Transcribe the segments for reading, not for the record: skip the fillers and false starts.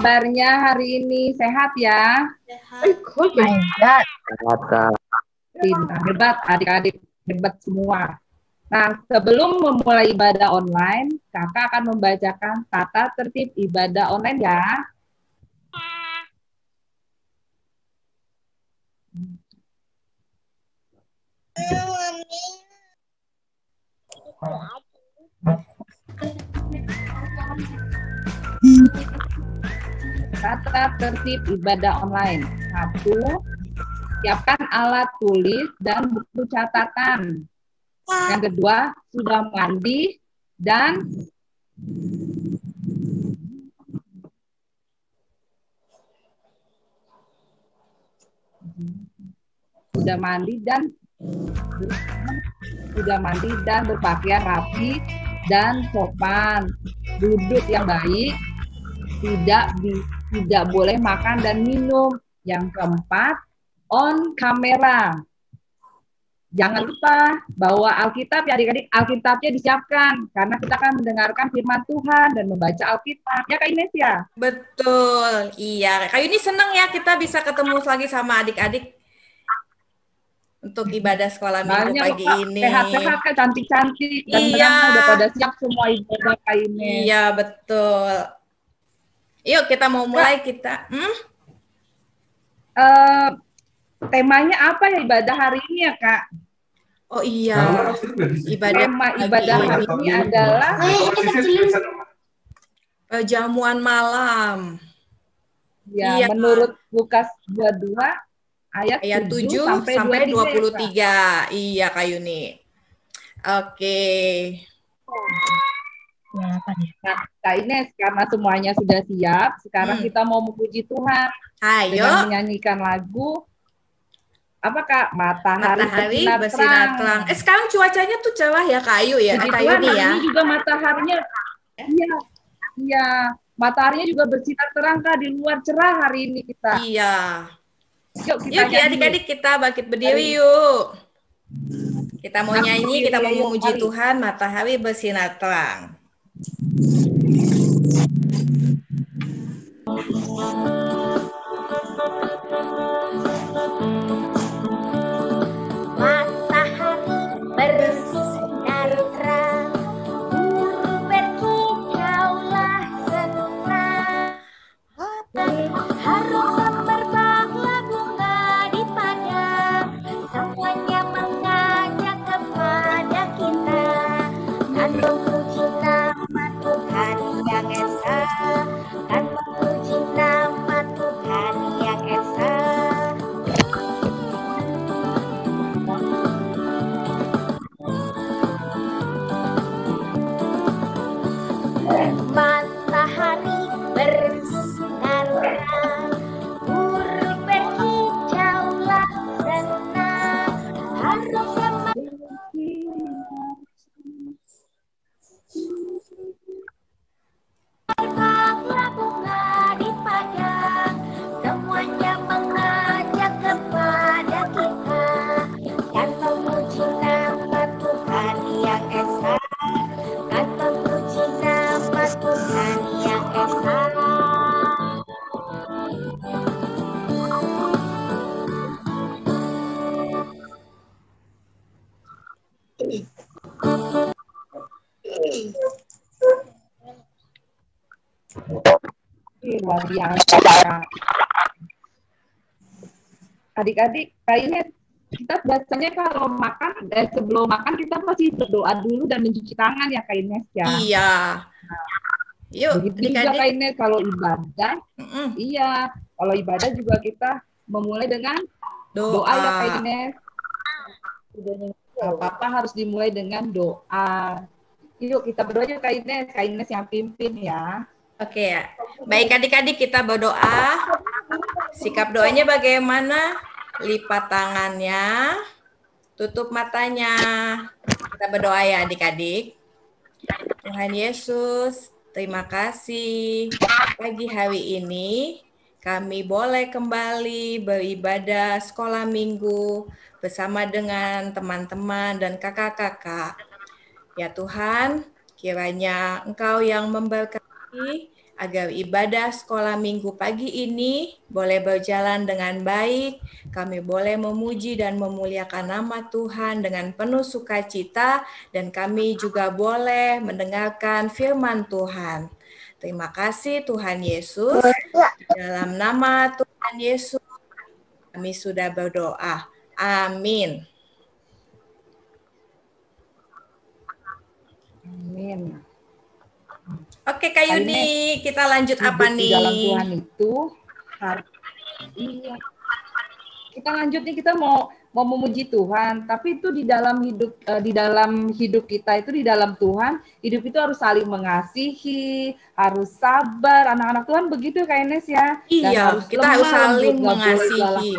kabarnya hari ini? Sehat ya? Oh my God. Sehat, Kak. Pintar, hebat, adik-adik hebat semua. Nah, sebelum memulai ibadah online, kakak akan membacakan tata tertib ibadah online ya. Tata tertib ibadah online. 1. Siapkan alat tulis dan buku catatan. Yang kedua, sudah mandi dan berpakaian rapi dan sopan, duduk yang baik, tidak boleh makan dan minum. Yang keempat, on kamera. Jangan lupa bawa Alkitab ya adik-adik, Alkitabnya disiapkan karena kita akan mendengarkan firman Tuhan dan membaca Alkitab. Ya Kak Ines ya? Betul, iya. Kak Yuni senang ya kita bisa ketemu lagi sama adik-adik untuk ibadah sekolah minggu pagi ini. Sehat-sehat Kak, cantik-cantik. Dan iya. Udah pada siap semua ibadah Kak Ines. Iya, betul. Yuk kita mau mulai kita. Temanya apa ya ibadah hari ini ya Kak? Oh iya, ibadah hari ini adalah jamuan malam. Ya, iya. Menurut Lukas 22 ayat 7 sampai 23. Iya Kak Yuni. Oke. Nah, Kak Ines, karena semuanya sudah siap, sekarang kita mau memuji Tuhan. Ayo. Dengan menyanyikan lagu apa Kak? Matahari bersinar terang. Sekarang cuacanya tuh cerah ya Kak Ayu ya. Kak Yuni ya. Ini juga mataharinya. Iya. Mataharinya juga bersinar terang Kak, di luar cerah hari ini kita. Iya. Yuk adik-adik kita bangkit berdiri yuk. Kita mau nyanyi, kita mau memuji Tuhan, matahari bersinar terang. Luar biasa. Adik-adik, kayaknya kita biasanya kalau makan, sebelum makan kita pasti berdoa dulu dan mencuci tangan ya Kak Ines ya. Iya. Yuk, begitu juga Kak Ines kalau ibadah. Iya, kalau ibadah juga kita memulai dengan doa ya Kak Ines. Apa-apa harus dimulai dengan doa. Yuk kita berdoa ya Kak Ines yang pimpin ya. Oke ya. Baik adik-adik kita berdoa. Sikap doanya bagaimana? Lipat tangannya, tutup matanya. Kita berdoa ya adik-adik. Tuhan Yesus, terima kasih pagi hari ini kami boleh kembali beribadah sekolah minggu bersama dengan teman-teman dan kakak-kakak. Ya Tuhan, kiranya Engkau yang memberkati agar ibadah sekolah minggu pagi ini boleh berjalan dengan baik. Kami boleh memuji dan memuliakan nama Tuhan dengan penuh sukacita, dan kami juga boleh mendengarkan firman Tuhan. Terima kasih Tuhan Yesus. Dalam nama Tuhan Yesus kami sudah berdoa. Amin. Amin. Oke, Kak Yuni, kita lanjut apa nih? Di dalam Tuhan itu, iya. Kita lanjut nih, kita mau memuji Tuhan, tapi itu di dalam hidup kita itu di dalam Tuhan, hidup itu harus saling mengasihi, harus sabar. Anak-anak Tuhan begitu Kak Ines ya. Iya, kita harus saling mengasihi.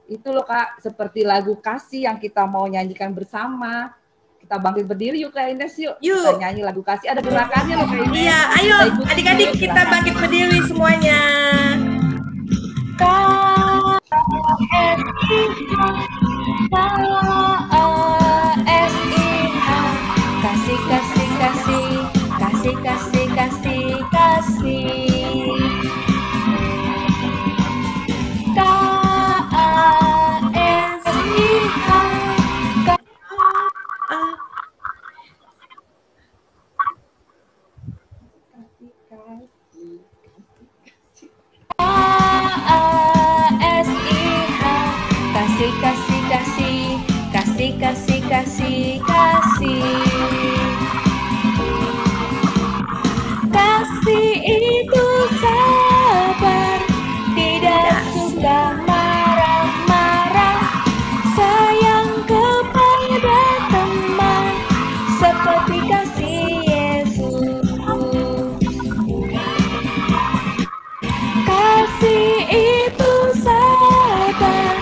Itu loh Kak, seperti lagu kasih yang kita mau nyanyikan bersama. Kita bangkit berdiri yuk Kak Ines yuk. Kita nyanyi lagu kasih, ada gerakannya loh Kak Ines. Iya, ayo adik-adik kita bangkit berdiri semuanya. Kasih, kasih, kasih, kasih, kasih, kasih, kasih. Kasih, kasih, kasih, kasih, kasih, kasih, kasih. Kasih itu sabar, tidak suka marah-marah, sayang kepada teman, seperti kasih Yesus. Kasih itu sabar,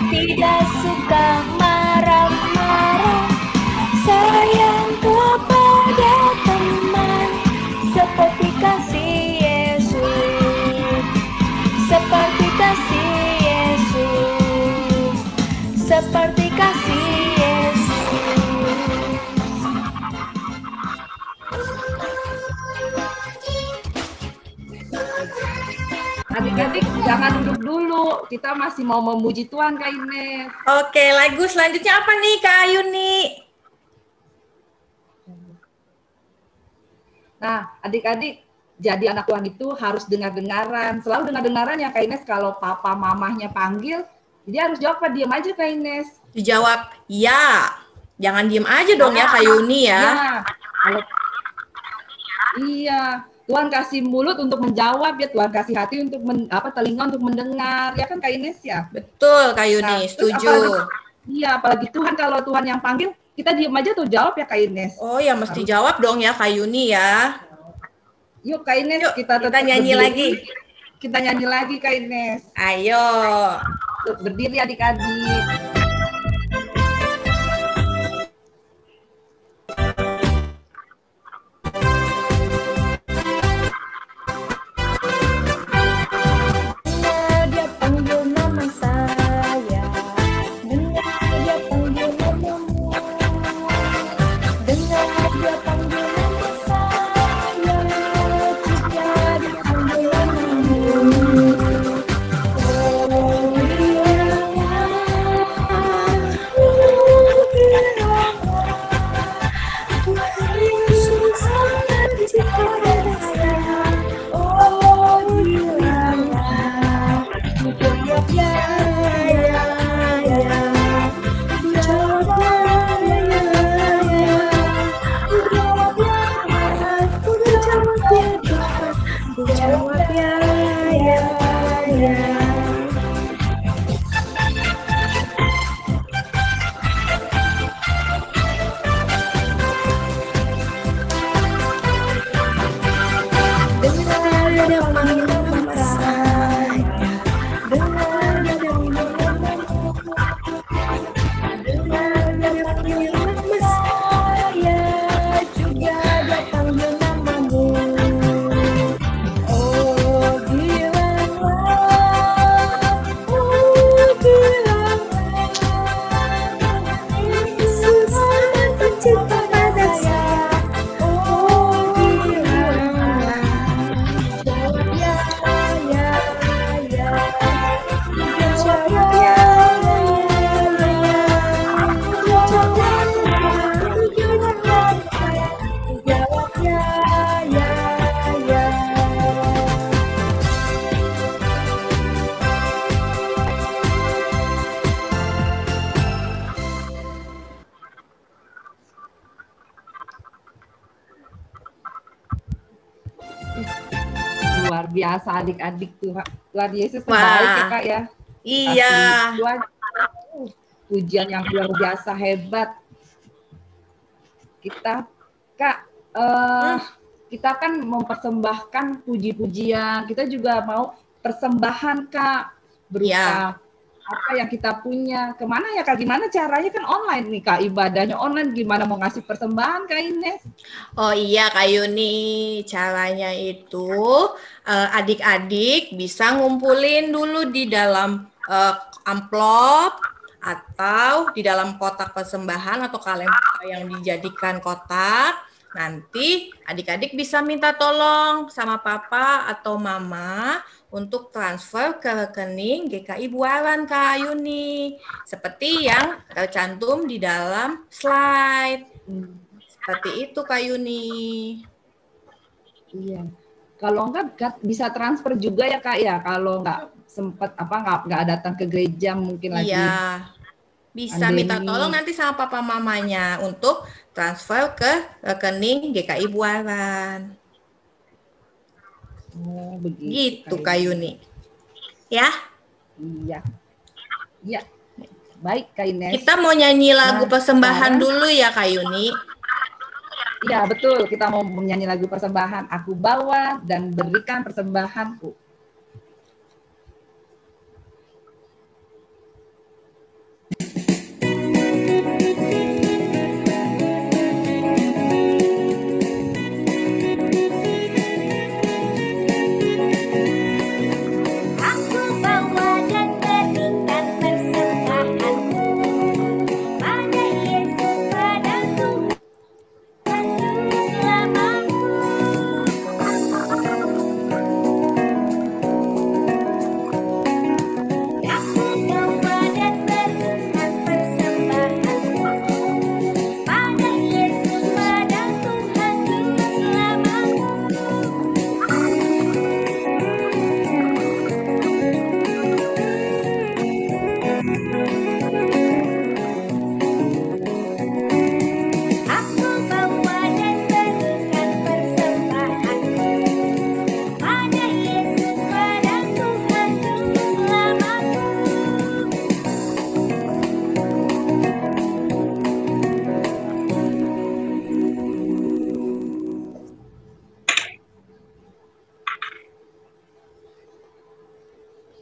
tidak suka marah-marah, sayang kepada teman, seperti kasih Yesus, seperti kasih Yesus, seperti kasih Yesus. Adik-adik jangan duduk dulu, kita masih mau memuji Tuhan Kak Ines. Oke, lagu selanjutnya apa nih Kak Yuni? Nah, adik-adik, jadi anak Tuhan itu harus dengar-dengaran. Selalu dengar-dengaran ya Kak Ines, kalau papa mamahnya panggil, dia harus jawab, diam aja Kak Ines. Dijawab, ya. Jangan diem aja dong ya Kak Yuni ya. Iya, Tuhan kasih mulut untuk menjawab ya, Tuhan kasih hati untuk telinga untuk mendengar, ya kan Kak Ines ya? Betul Kak Yuni, setuju. Apalagi Tuhan, kalau Tuhan yang panggil, kita diem aja tuh jawab ya Kak Ines. Oh ya, mesti jawab dong ya Kak Yuni ya. Yuk Kak Ines, yuk, kita nyanyi lagi. Kita nyanyi lagi Kak Ines. Ayo. Berdiri adik-adik. Luar biasa adik-adik tuh. Tuhan Yesus Wah. baik ya Kak ya. Iya. Tuhan, pujian yang luar biasa hebat. Kita Kak, kita kan mempersembahkan puji-pujian. Kita juga mau persembahan Kak berupa apa yang kita punya. Kemana ya Kak? Gimana caranya, kan online nih Kak, ibadahnya online. Gimana mau ngasih persembahan Kak Ines? Oh iya Kak Yuni, caranya itu adik-adik bisa ngumpulin dulu di dalam amplop atau di dalam kotak persembahan atau kaleng yang dijadikan kotak. Nanti adik-adik bisa minta tolong sama papa atau mama untuk transfer ke rekening GKI Buaran Kak Yuni. Seperti yang tercantum di dalam slide. Seperti itu Kak Yuni. Iya. Kalau enggak bisa transfer juga ya Kak ya. Kalau enggak sempat enggak datang ke gereja mungkin lagi. Iya. Bisa pandemi. Minta tolong nanti sama papa mamanya untuk transfer ke rekening GKI Buaran. Oh, begitu. Gitu Kak Yuni. Ya? Iya. Iya. Baik Kak Ines. Kita mau nyanyi lagu persembahan sekarang, dulu ya Kak Yuni. Iya betul, kita mau menyanyi lagu persembahan. Aku bawa dan berikan persembahanku.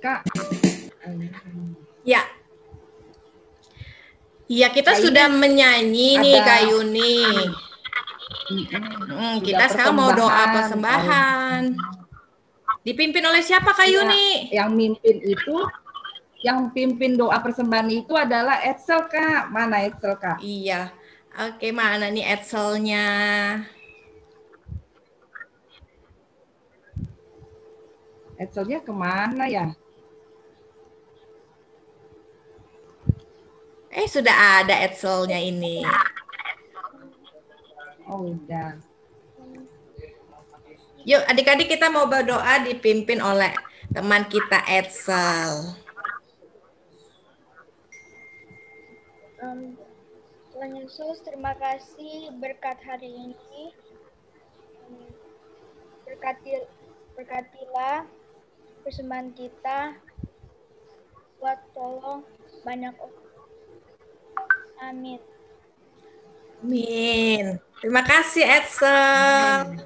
Kak. Ya. Iya, kita Kak sudah Ines, menyanyi nih Kak Yuni. Kita sekarang mau doa persembahan. Dipimpin oleh siapa Kak Yuni? Yang pimpin doa persembahan itu adalah Edsel Kak. Mana Edsel Kak? Iya. Oke, mana nih Edselnya? Edselnya kemana ya? Sudah ada Edselnya ini. Oh, udah. Yuk, adik-adik kita mau berdoa dipimpin oleh teman kita Edsel. Tuhan Yesus, terima kasih berkat hari ini. Berkatilah persembahan kita. Buat tolong banyak orang. Amin. Amin. Terima kasih Edsel.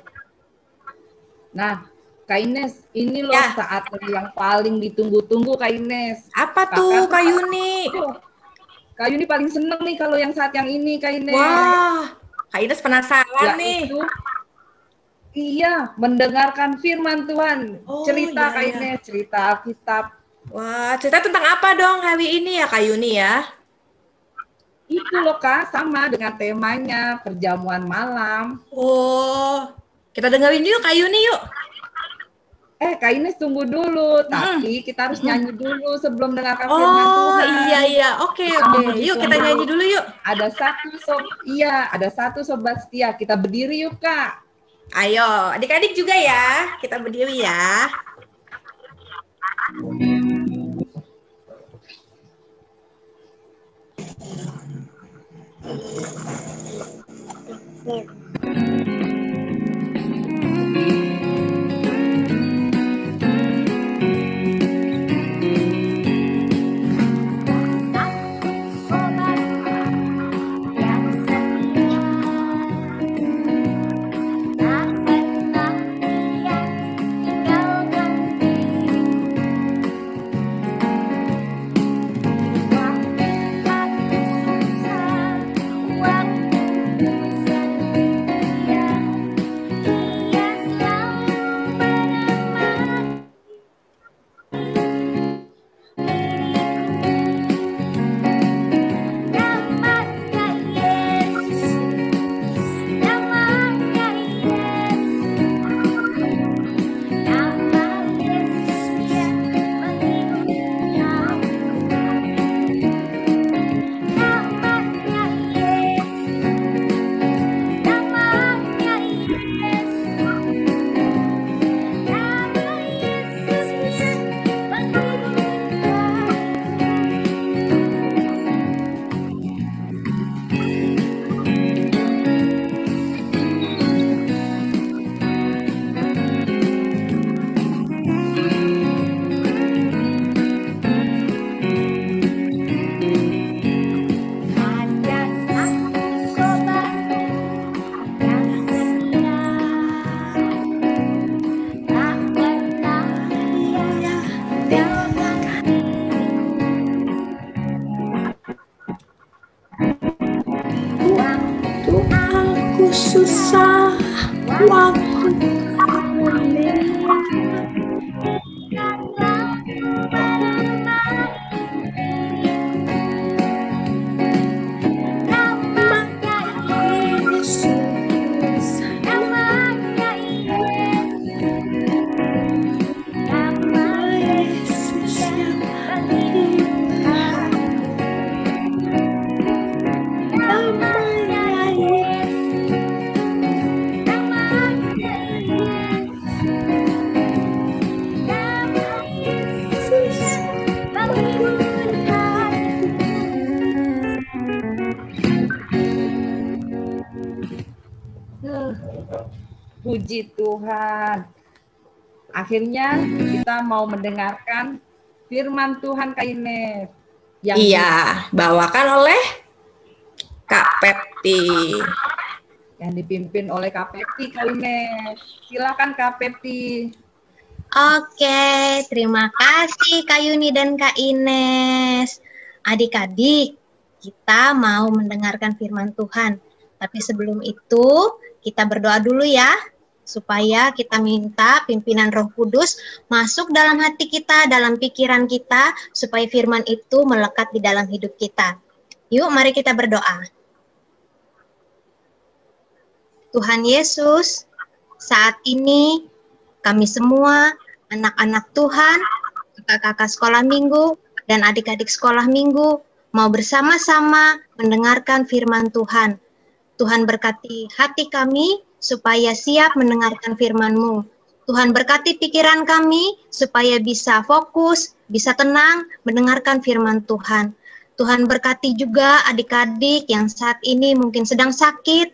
Nah, Kak Ines, ini loh saat yang paling ditunggu-tunggu Kak Ines. Apa tuh Kak Yuni? Kak Yuni paling seneng nih kalau yang saat yang ini Kak Ines. Wah, Kak Ines penasaran nih. Iya, mendengarkan firman Tuhan. Cerita Kak Ines, cerita Alkitab. Wah, cerita tentang apa dong hari ini ya Kak Yuni ya? Itu loh Kak, sama dengan temanya perjamuan malam. Oh, kita dengerin yuk Kak Yuni yuk. Kak Ines tunggu dulu, tapi kita harus nyanyi dulu sebelum mendengarkan firman Tuhan. Oh iya, oke. Yuk kita nyanyi dulu yuk. Ada satu sobat setia, kita berdiri yuk Kak. Ayo, adik-adik juga ya, kita berdiri ya. Puji Tuhan. Akhirnya kita mau mendengarkan firman Tuhan Kak Ines. Iya, bawakan oleh Kak Pepti. Yang dipimpin oleh Kak Pepti Kak Ines. Silakan Kak Pepti. Oke, terima kasih Kak Yuni dan Kak Ines. Adik-adik, kita mau mendengarkan firman Tuhan. Tapi sebelum itu, kita berdoa dulu ya, supaya kita minta pimpinan Roh Kudus masuk dalam hati kita, dalam pikiran kita, supaya firman itu melekat di dalam hidup kita. Yuk, mari kita berdoa. Tuhan Yesus, saat ini kami semua, anak-anak Tuhan, kakak-kakak sekolah minggu, dan adik-adik sekolah minggu, mau bersama-sama mendengarkan firman Tuhan. Tuhan berkati hati kami, supaya siap mendengarkan firman-Mu. Tuhan berkati pikiran kami, supaya bisa fokus, bisa tenang mendengarkan firman Tuhan. Tuhan berkati juga adik-adik yang saat ini mungkin sedang sakit,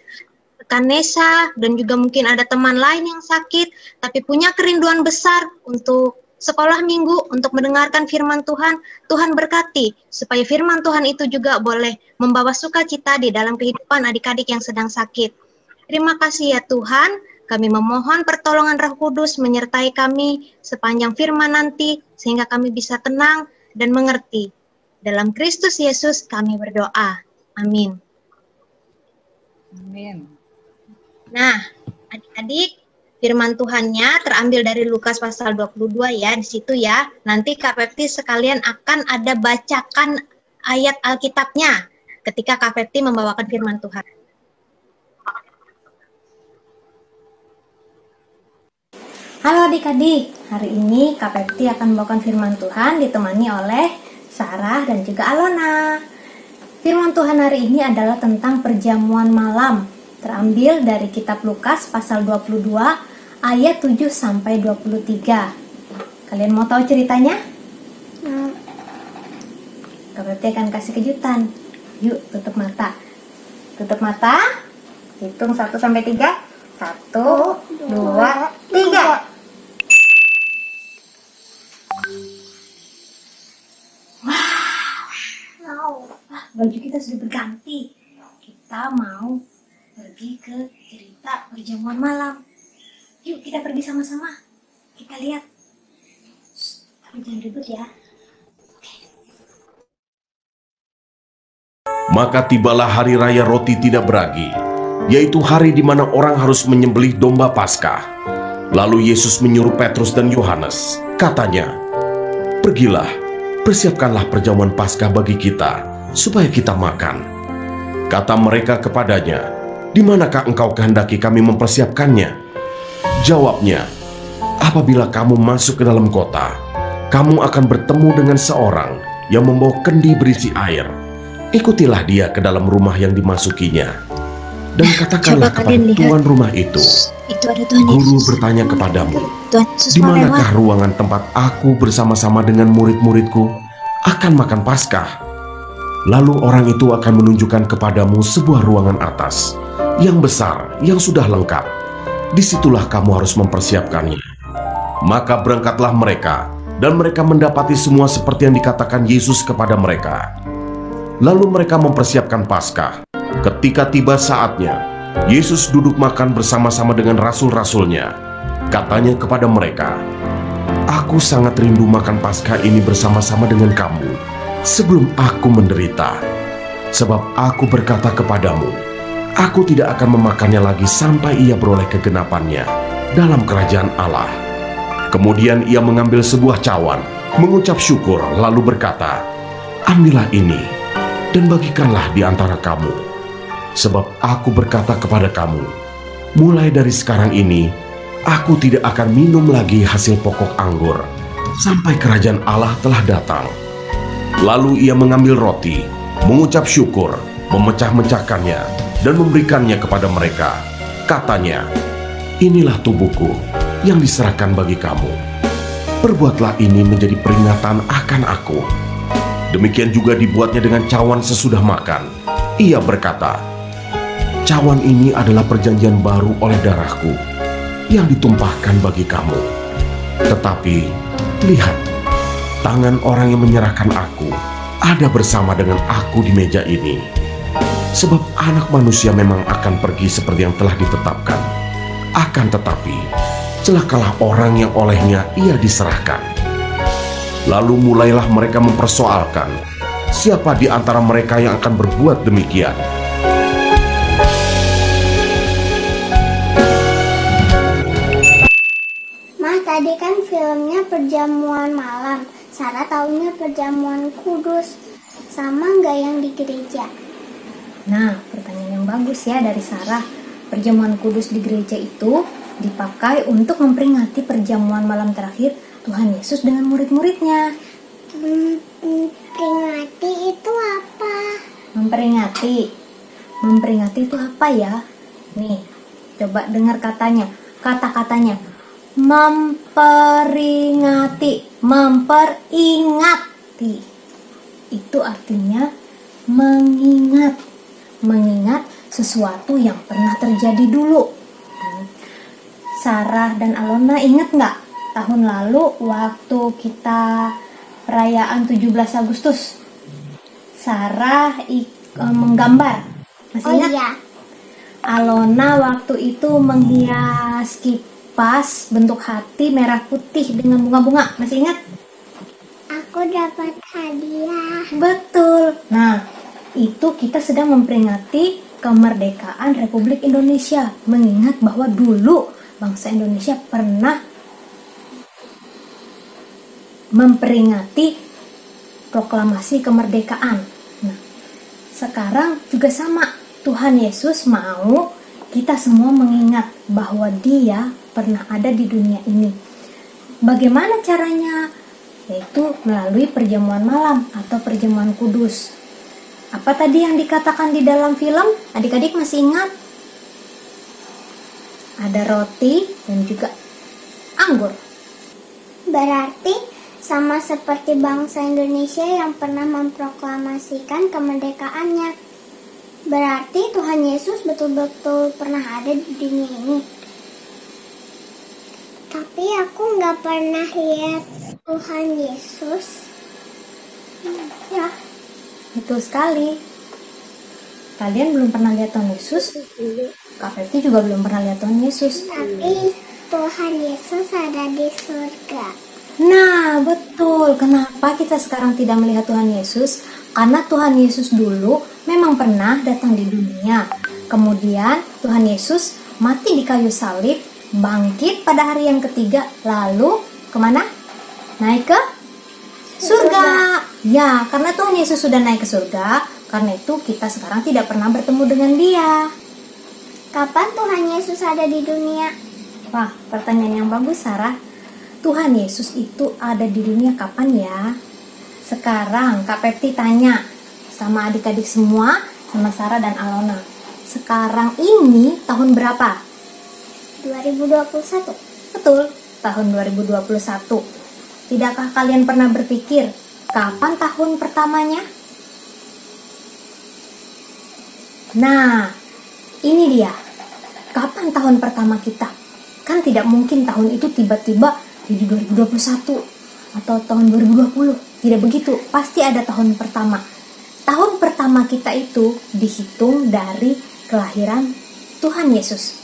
Kanesa, dan juga mungkin ada teman lain yang sakit, tapi punya kerinduan besar untuk sekolah minggu, untuk mendengarkan firman Tuhan. Tuhan berkati, supaya firman Tuhan itu juga boleh membawa sukacita di dalam kehidupan adik-adik yang sedang sakit. Terima kasih ya Tuhan, kami memohon pertolongan Roh Kudus menyertai kami sepanjang firman nanti, sehingga kami bisa tenang dan mengerti. Dalam Kristus Yesus kami berdoa. Amin. Amin. Nah, adik-adik, firman Tuhannya terambil dari Lukas pasal 22 ya, di situ ya. Nanti Kak Pepti sekalian akan ada bacakan ayat Alkitabnya ketika Kak Pepti membawakan firman Tuhan. Halo adik-adik, hari ini Kak Pepti akan membawakan firman Tuhan ditemani oleh Sarah dan juga Alona. Firman Tuhan hari ini adalah tentang perjamuan malam, terambil dari kitab Lukas pasal 22 ayat 7 sampai 23. Kalian mau tahu ceritanya? Kak Pepti akan kasih kejutan. Yuk, tutup mata. Tutup mata. Hitung 1 sampai 3. 1, 2, 3. Baju kita sudah berganti. Kita mau pergi ke cerita perjamuan malam. Yuk kita pergi sama-sama. Kita lihat. Tapi jangan ribut ya. Maka tibalah hari raya roti tidak beragi, yaitu hari di mana orang harus menyembelih domba Paskah. Lalu Yesus menyuruh Petrus dan Yohanes. Katanya, "Pergilah, persiapkanlah perjamuan Paskah bagi kita, supaya kita makan." Kata mereka kepadanya, "Di manakah engkau kehendaki kami mempersiapkannya?" Jawabnya, "Apabila kamu masuk ke dalam kota, kamu akan bertemu dengan seorang yang membawa kendi berisi air. Ikutilah dia ke dalam rumah yang dimasukinya, dan katakanlah kepada tuan rumah itu, Guru bertanya kepadamu, di manakah ruangan tempat aku bersama-sama dengan murid-muridku akan makan Paskah? Lalu orang itu akan menunjukkan kepadamu sebuah ruangan atas, yang besar, yang sudah lengkap. Disitulah kamu harus mempersiapkannya." Maka berangkatlah mereka, dan mereka mendapati semua seperti yang dikatakan Yesus kepada mereka. Lalu mereka mempersiapkan Paskah. Ketika tiba saatnya, Yesus duduk makan bersama-sama dengan rasul-rasulnya. Katanya kepada mereka, "Aku sangat rindu makan Paskah ini bersama-sama dengan kamu sebelum aku menderita. Sebab aku berkata kepadamu, aku tidak akan memakannya lagi sampai ia beroleh kegenapannya dalam kerajaan Allah." Kemudian ia mengambil sebuah cawan, mengucap syukur, lalu berkata, "Ambillah ini dan bagikanlah di antara kamu. Sebab aku berkata kepada kamu, mulai dari sekarang ini, aku tidak akan minum lagi hasil pokok anggur, sampai kerajaan Allah telah datang." Lalu ia mengambil roti, mengucap syukur, memecah-mecahkannya, dan memberikannya kepada mereka. Katanya, "Inilah tubuhku yang diserahkan bagi kamu. Perbuatlah ini menjadi peringatan akan aku." Demikian juga dibuatnya dengan cawan sesudah makan. Ia berkata, "Cawan ini adalah perjanjian baru oleh darahku. yang ditumpahkan bagi kamu. Tetapi lihat, tangan orang yang menyerahkan aku ada bersama dengan aku di meja ini. Sebab Anak Manusia memang akan pergi seperti yang telah ditetapkan. Akan tetapi, celakalah orang yang olehnya ia diserahkan. Lalu mulailah mereka mempersoalkan, siapa di antara mereka yang akan berbuat demikian? Ma, tadi kan filmnya Perjamuan Malam. Sarah taunya Perjamuan Kudus. Sama nggak yang di gereja? Nah, pertanyaan yang bagus ya dari Sarah. Perjamuan Kudus di gereja itu dipakai untuk memperingati perjamuan malam terakhir Tuhan Yesus dengan murid-muridnya. Memperingati itu apa? Memperingati itu apa ya? Nih, coba dengar katanya. Kata-katanya. Memperingati. Itu artinya mengingat. Mengingat sesuatu yang pernah terjadi dulu. Sarah dan Alona ingat nggak? Tahun lalu waktu kita perayaan 17 Agustus. Sarah menggambar. Masih ingat? Iya. Alona waktu itu menghias kipas bentuk hati merah putih dengan bunga-bunga. Masih ingat? Aku dapat hadiah. Betul. Nah, itu kita sedang memperingati kemerdekaan Republik Indonesia. Mengingat bahwa dulu bangsa Indonesia pernah memperingati proklamasi kemerdekaan. Nah, sekarang juga sama. Tuhan Yesus mau kita semua mengingat bahwa Dia pernah ada di dunia ini. Bagaimana caranya? Yaitu melalui perjamuan malam atau perjamuan kudus. Apa tadi yang dikatakan di dalam film? Adik-adik masih ingat? Ada roti dan juga anggur. Berarti sama seperti bangsa Indonesia yang pernah memproklamasikan kemerdekaannya. Berarti Tuhan Yesus betul-betul pernah ada di dunia ini. Tapi aku nggak pernah lihat Tuhan Yesus. Ya. Betul sekali. Kalian belum pernah lihat Tuhan Yesus? Kak Pepti juga belum pernah lihat Tuhan Yesus. Tapi Tuhan Yesus ada di surga. Nah, betul. Kenapa kita sekarang tidak melihat Tuhan Yesus? Karena Tuhan Yesus dulu memang pernah datang di dunia. Kemudian Tuhan Yesus mati di kayu salib, bangkit pada hari yang ketiga, lalu kemana? Naik ke surga. Ya, karena Tuhan Yesus sudah naik ke surga, karena itu kita sekarang tidak pernah bertemu dengan Dia. Kapan Tuhan Yesus ada di dunia? Wah, pertanyaan yang bagus, Sarah. Tuhan Yesus itu ada di dunia kapan ya? Sekarang Kak Pepti tanya sama adik-adik semua, sama Sarah dan Alona. Sekarang ini tahun berapa? 2021. Betul, tahun 2021. Tidakkah kalian pernah berpikir kapan tahun pertamanya? Nah, ini dia. Kapan tahun pertama kita? Kan tidak mungkin tahun itu tiba-tiba jadi 2021 atau tahun 2020. Tidak begitu, pasti ada tahun pertama. Tahun pertama kita itu dihitung dari kelahiran Tuhan Yesus.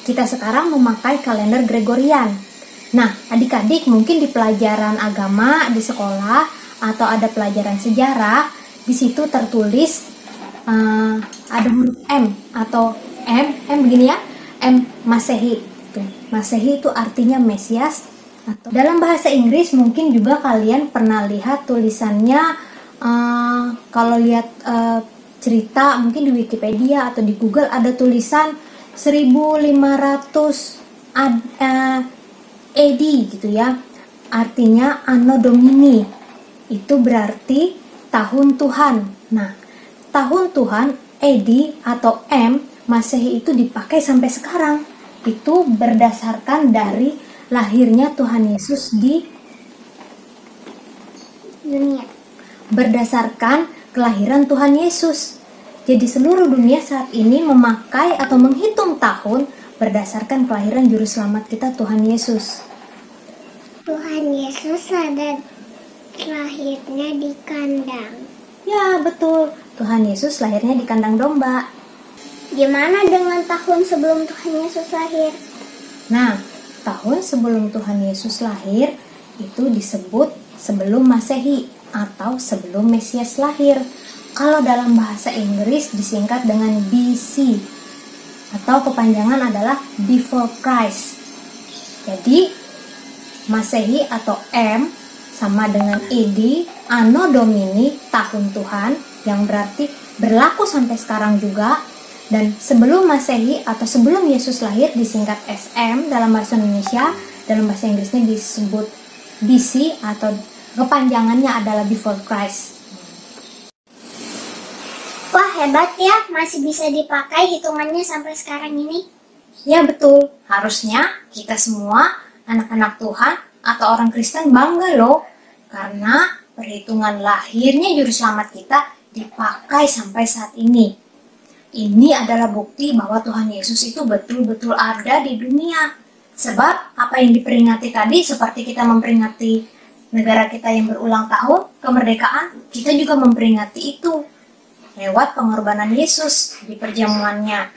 Kita sekarang memakai kalender Gregorian. Nah, adik-adik mungkin di pelajaran agama di sekolah atau ada pelajaran sejarah, di situ tertulis ada huruf M atau M begini ya, M Masehi. Masehi itu artinya Mesias. Atau dalam bahasa Inggris mungkin juga kalian pernah lihat tulisannya, kalau lihat cerita mungkin di Wikipedia atau di Google ada tulisan 1500 AD gitu ya, artinya Anno Domini, itu berarti tahun Tuhan. Nah, tahun Tuhan AD atau M Masehi itu dipakai sampai sekarang. Itu berdasarkan dari lahirnya Tuhan Yesus di Dunia. Berdasarkan kelahiran Tuhan Yesus. Jadi seluruh dunia saat ini memakai atau menghitung tahun berdasarkan kelahiran juru selamat kita Tuhan Yesus. Tuhan Yesus ada lahirnya di kandang. Ya, betul. Tuhan Yesus lahirnya di kandang domba. Gimana dengan tahun sebelum Tuhan Yesus lahir? Nah, tahun sebelum Tuhan Yesus lahir itu disebut sebelum Masehi atau sebelum Mesias lahir. Kalau dalam bahasa Inggris disingkat dengan BC atau kepanjangan adalah Before Christ. Jadi, Masehi atau M sama dengan AD, Anno Domini, tahun Tuhan, yang berarti berlaku sampai sekarang juga. Dan sebelum Masehi atau sebelum Yesus lahir disingkat SM dalam bahasa Indonesia, dalam bahasa Inggrisnya disebut BC atau kepanjangannya adalah Before Christ. Wah, hebat ya, masih bisa dipakai hitungannya sampai sekarang ini. Ya betul, harusnya kita semua anak-anak Tuhan atau orang Kristen bangga loh, karena perhitungan lahirnya juru selamat kita dipakai sampai saat ini. Ini adalah bukti bahwa Tuhan Yesus itu betul-betul ada di dunia. Sebab apa yang diperingati tadi, seperti kita memperingati negara kita yang berulang tahun, kemerdekaan, kita juga memperingati itu lewat pengorbanan Yesus di perjamuannya.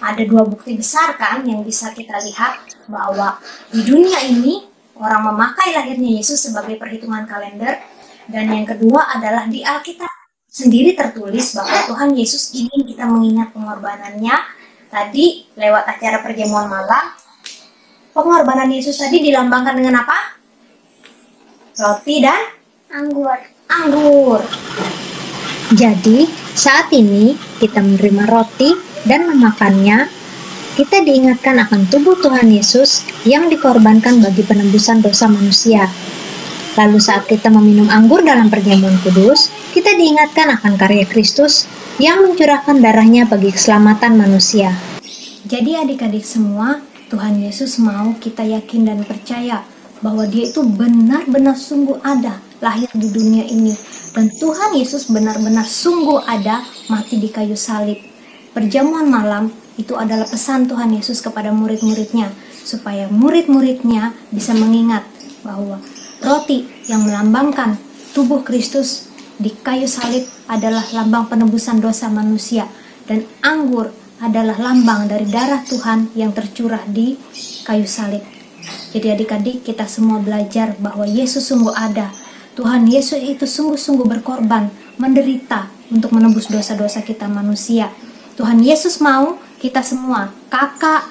Ada dua bukti besar kan yang bisa kita lihat, bahwa di dunia ini orang memakai lahirnya Yesus sebagai perhitungan kalender, dan yang kedua adalah di Alkitab sendiri tertulis bahwa Tuhan Yesus ingin kita mengingat pengorbanannya. Tadi lewat acara perjamuan malam, pengorbanan Yesus tadi dilambangkan dengan apa? Roti dan anggur. Jadi, saat ini kita menerima roti dan memakannya, kita diingatkan akan tubuh Tuhan Yesus yang dikorbankan bagi penebusan dosa manusia. Lalu saat kita meminum anggur dalam perjamuan kudus, kita diingatkan akan karya Kristus yang mencurahkan darahnya bagi keselamatan manusia. Jadi adik-adik semua, Tuhan Yesus mau kita yakin dan percaya bahwa Dia itu benar-benar sungguh ada lahir di dunia ini. Dan Tuhan Yesus benar-benar sungguh ada mati di kayu salib. Perjamuan malam itu adalah pesan Tuhan Yesus kepada murid-muridnya, supaya murid-muridnya bisa mengingat bahwa roti yang melambangkan tubuh Kristus di kayu salib adalah lambang penebusan dosa manusia, dan anggur adalah lambang dari darah Tuhan yang tercurah di kayu salib. Jadi adik-adik, kita semua belajar bahwa Yesus sungguh ada. Tuhan Yesus itu sungguh-sungguh berkorban, menderita untuk menebus dosa-dosa kita manusia. Tuhan Yesus mau kita semua, Kak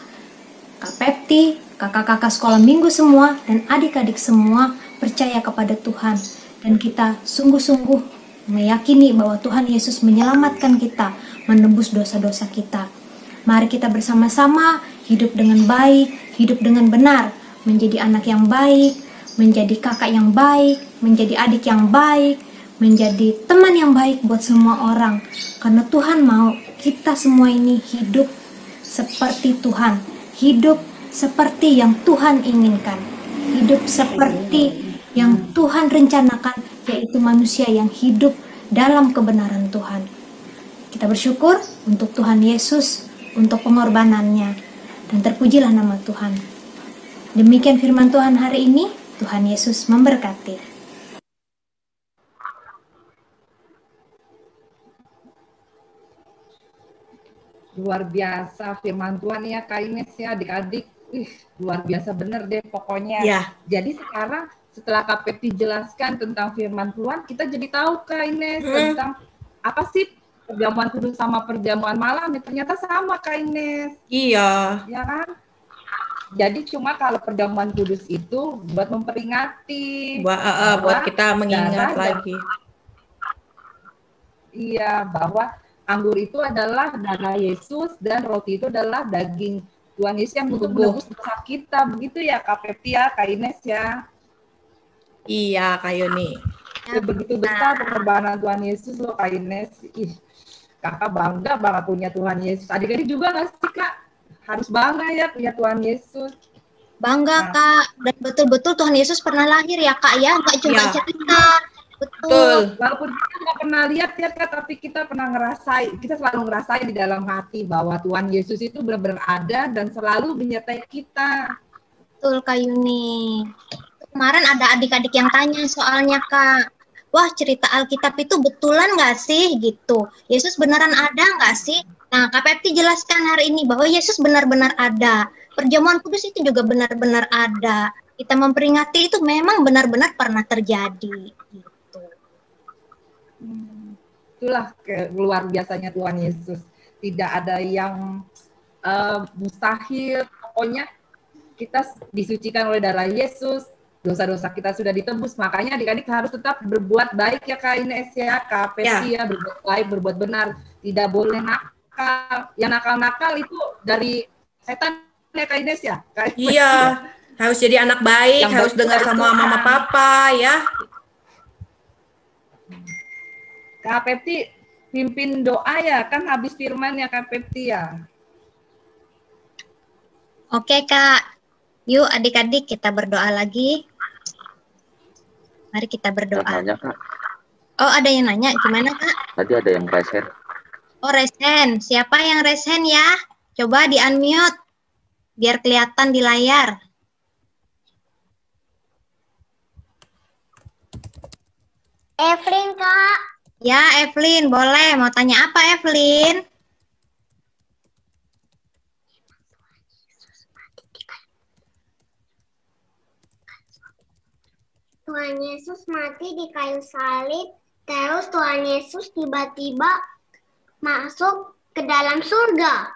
Pepti, kakak-kakak sekolah minggu semua, dan adik-adik semua percaya kepada Tuhan. Dan kita sungguh-sungguh meyakini bahwa Tuhan Yesus menyelamatkan kita, menebus dosa-dosa kita. Mari kita bersama-sama hidup dengan baik, hidup dengan benar, menjadi anak yang baik, menjadi kakak yang baik, menjadi adik yang baik, menjadi teman yang baik buat semua orang. Karena Tuhan mau kita semua ini hidup seperti Tuhan, hidup seperti yang Tuhan inginkan, hidup seperti yang Tuhan rencanakan, yaitu manusia yang hidup dalam kebenaran Tuhan. Kita bersyukur untuk Tuhan Yesus, untuk pengorbanannya, dan terpujilah nama Tuhan. Demikian firman Tuhan hari ini. Tuhan Yesus memberkati. Luar biasa firman Tuhan ya Kak Ines ya, adik-adik. Luar biasa bener deh pokoknya. Ya. Jadi sekarang setelah Kak Pepti jelaskan tentang firman Tuhan, kita jadi tahu Kak Ines tentang apa sih perjamuan kudus sama perjamuan malam. Ternyata sama Kak Ines. Iya. Ya kan? Jadi cuma kalau perjamuan kudus itu buat memperingati, buat kita mengingat lagi. Iya, bahwa anggur itu adalah darah Yesus dan roti itu adalah daging Tuhan Yesus yang untuk menebus dosa kita. Begitu ya Kak Pepti ya, Kak Ines ya. Iya, Kak Yuni. Begitu besar pengorbanan Tuhan Yesus loh Kak Ines. Kakak bangga banget punya Tuhan Yesus. Adik-adik juga nggak sih Kak? Harus bangga ya punya Tuhan Yesus. Bangga Kak, dan betul-betul Tuhan Yesus pernah lahir ya Kak ya, nggak cuma cerita. Betul. Walaupun kita nggak pernah lihat ya Kak, tapi kita pernah ngerasain, kita selalu ngerasain di dalam hati bahwa Tuhan Yesus itu benar-benar ada dan selalu menyertai kita. Betul, Kak Yuni. Kemarin ada adik-adik yang tanya soalnya, Kak. Wah, cerita Alkitab itu betulan nggak sih? Gitu. Yesus beneran ada nggak sih? Nah, Kak Pepti jelaskan hari ini bahwa Yesus benar-benar ada. Perjamuan kudus itu juga benar-benar ada. Kita memperingati itu memang benar-benar pernah terjadi. Gitu. Itulah luar biasanya Tuhan Yesus. Tidak ada yang mustahil. Pokoknya kita disucikan oleh darah Yesus. Dosa-dosa kita sudah ditebus. Makanya adik-adik harus tetap berbuat baik ya Kak Ines ya, Kak Pepsi ya, berbuat baik, berbuat benar. Tidak boleh nakal. Yang nakal-nakal itu dari setan ya Kak Ines ya. Iya, harus jadi anak baik, harus dengar sama mama papa ya. Kak Pepti pimpin doa ya, kan habis firman ya Kak Pepti ya. Oke Kak, yuk adik-adik kita berdoa lagi. Mari kita berdoa. Nanya, Kak. Oh, ada yang nanya, gimana Kak? Tadi ada yang resen. Oh, resen. Siapa yang resen ya? Coba di-unmute, biar kelihatan di layar. Evelyn, Kak. Ya, Evelyn, boleh. Mau tanya apa, Evelyn? Tuhan Yesus mati di kayu salib, terus Tuhan Yesus tiba-tiba masuk ke dalam surga.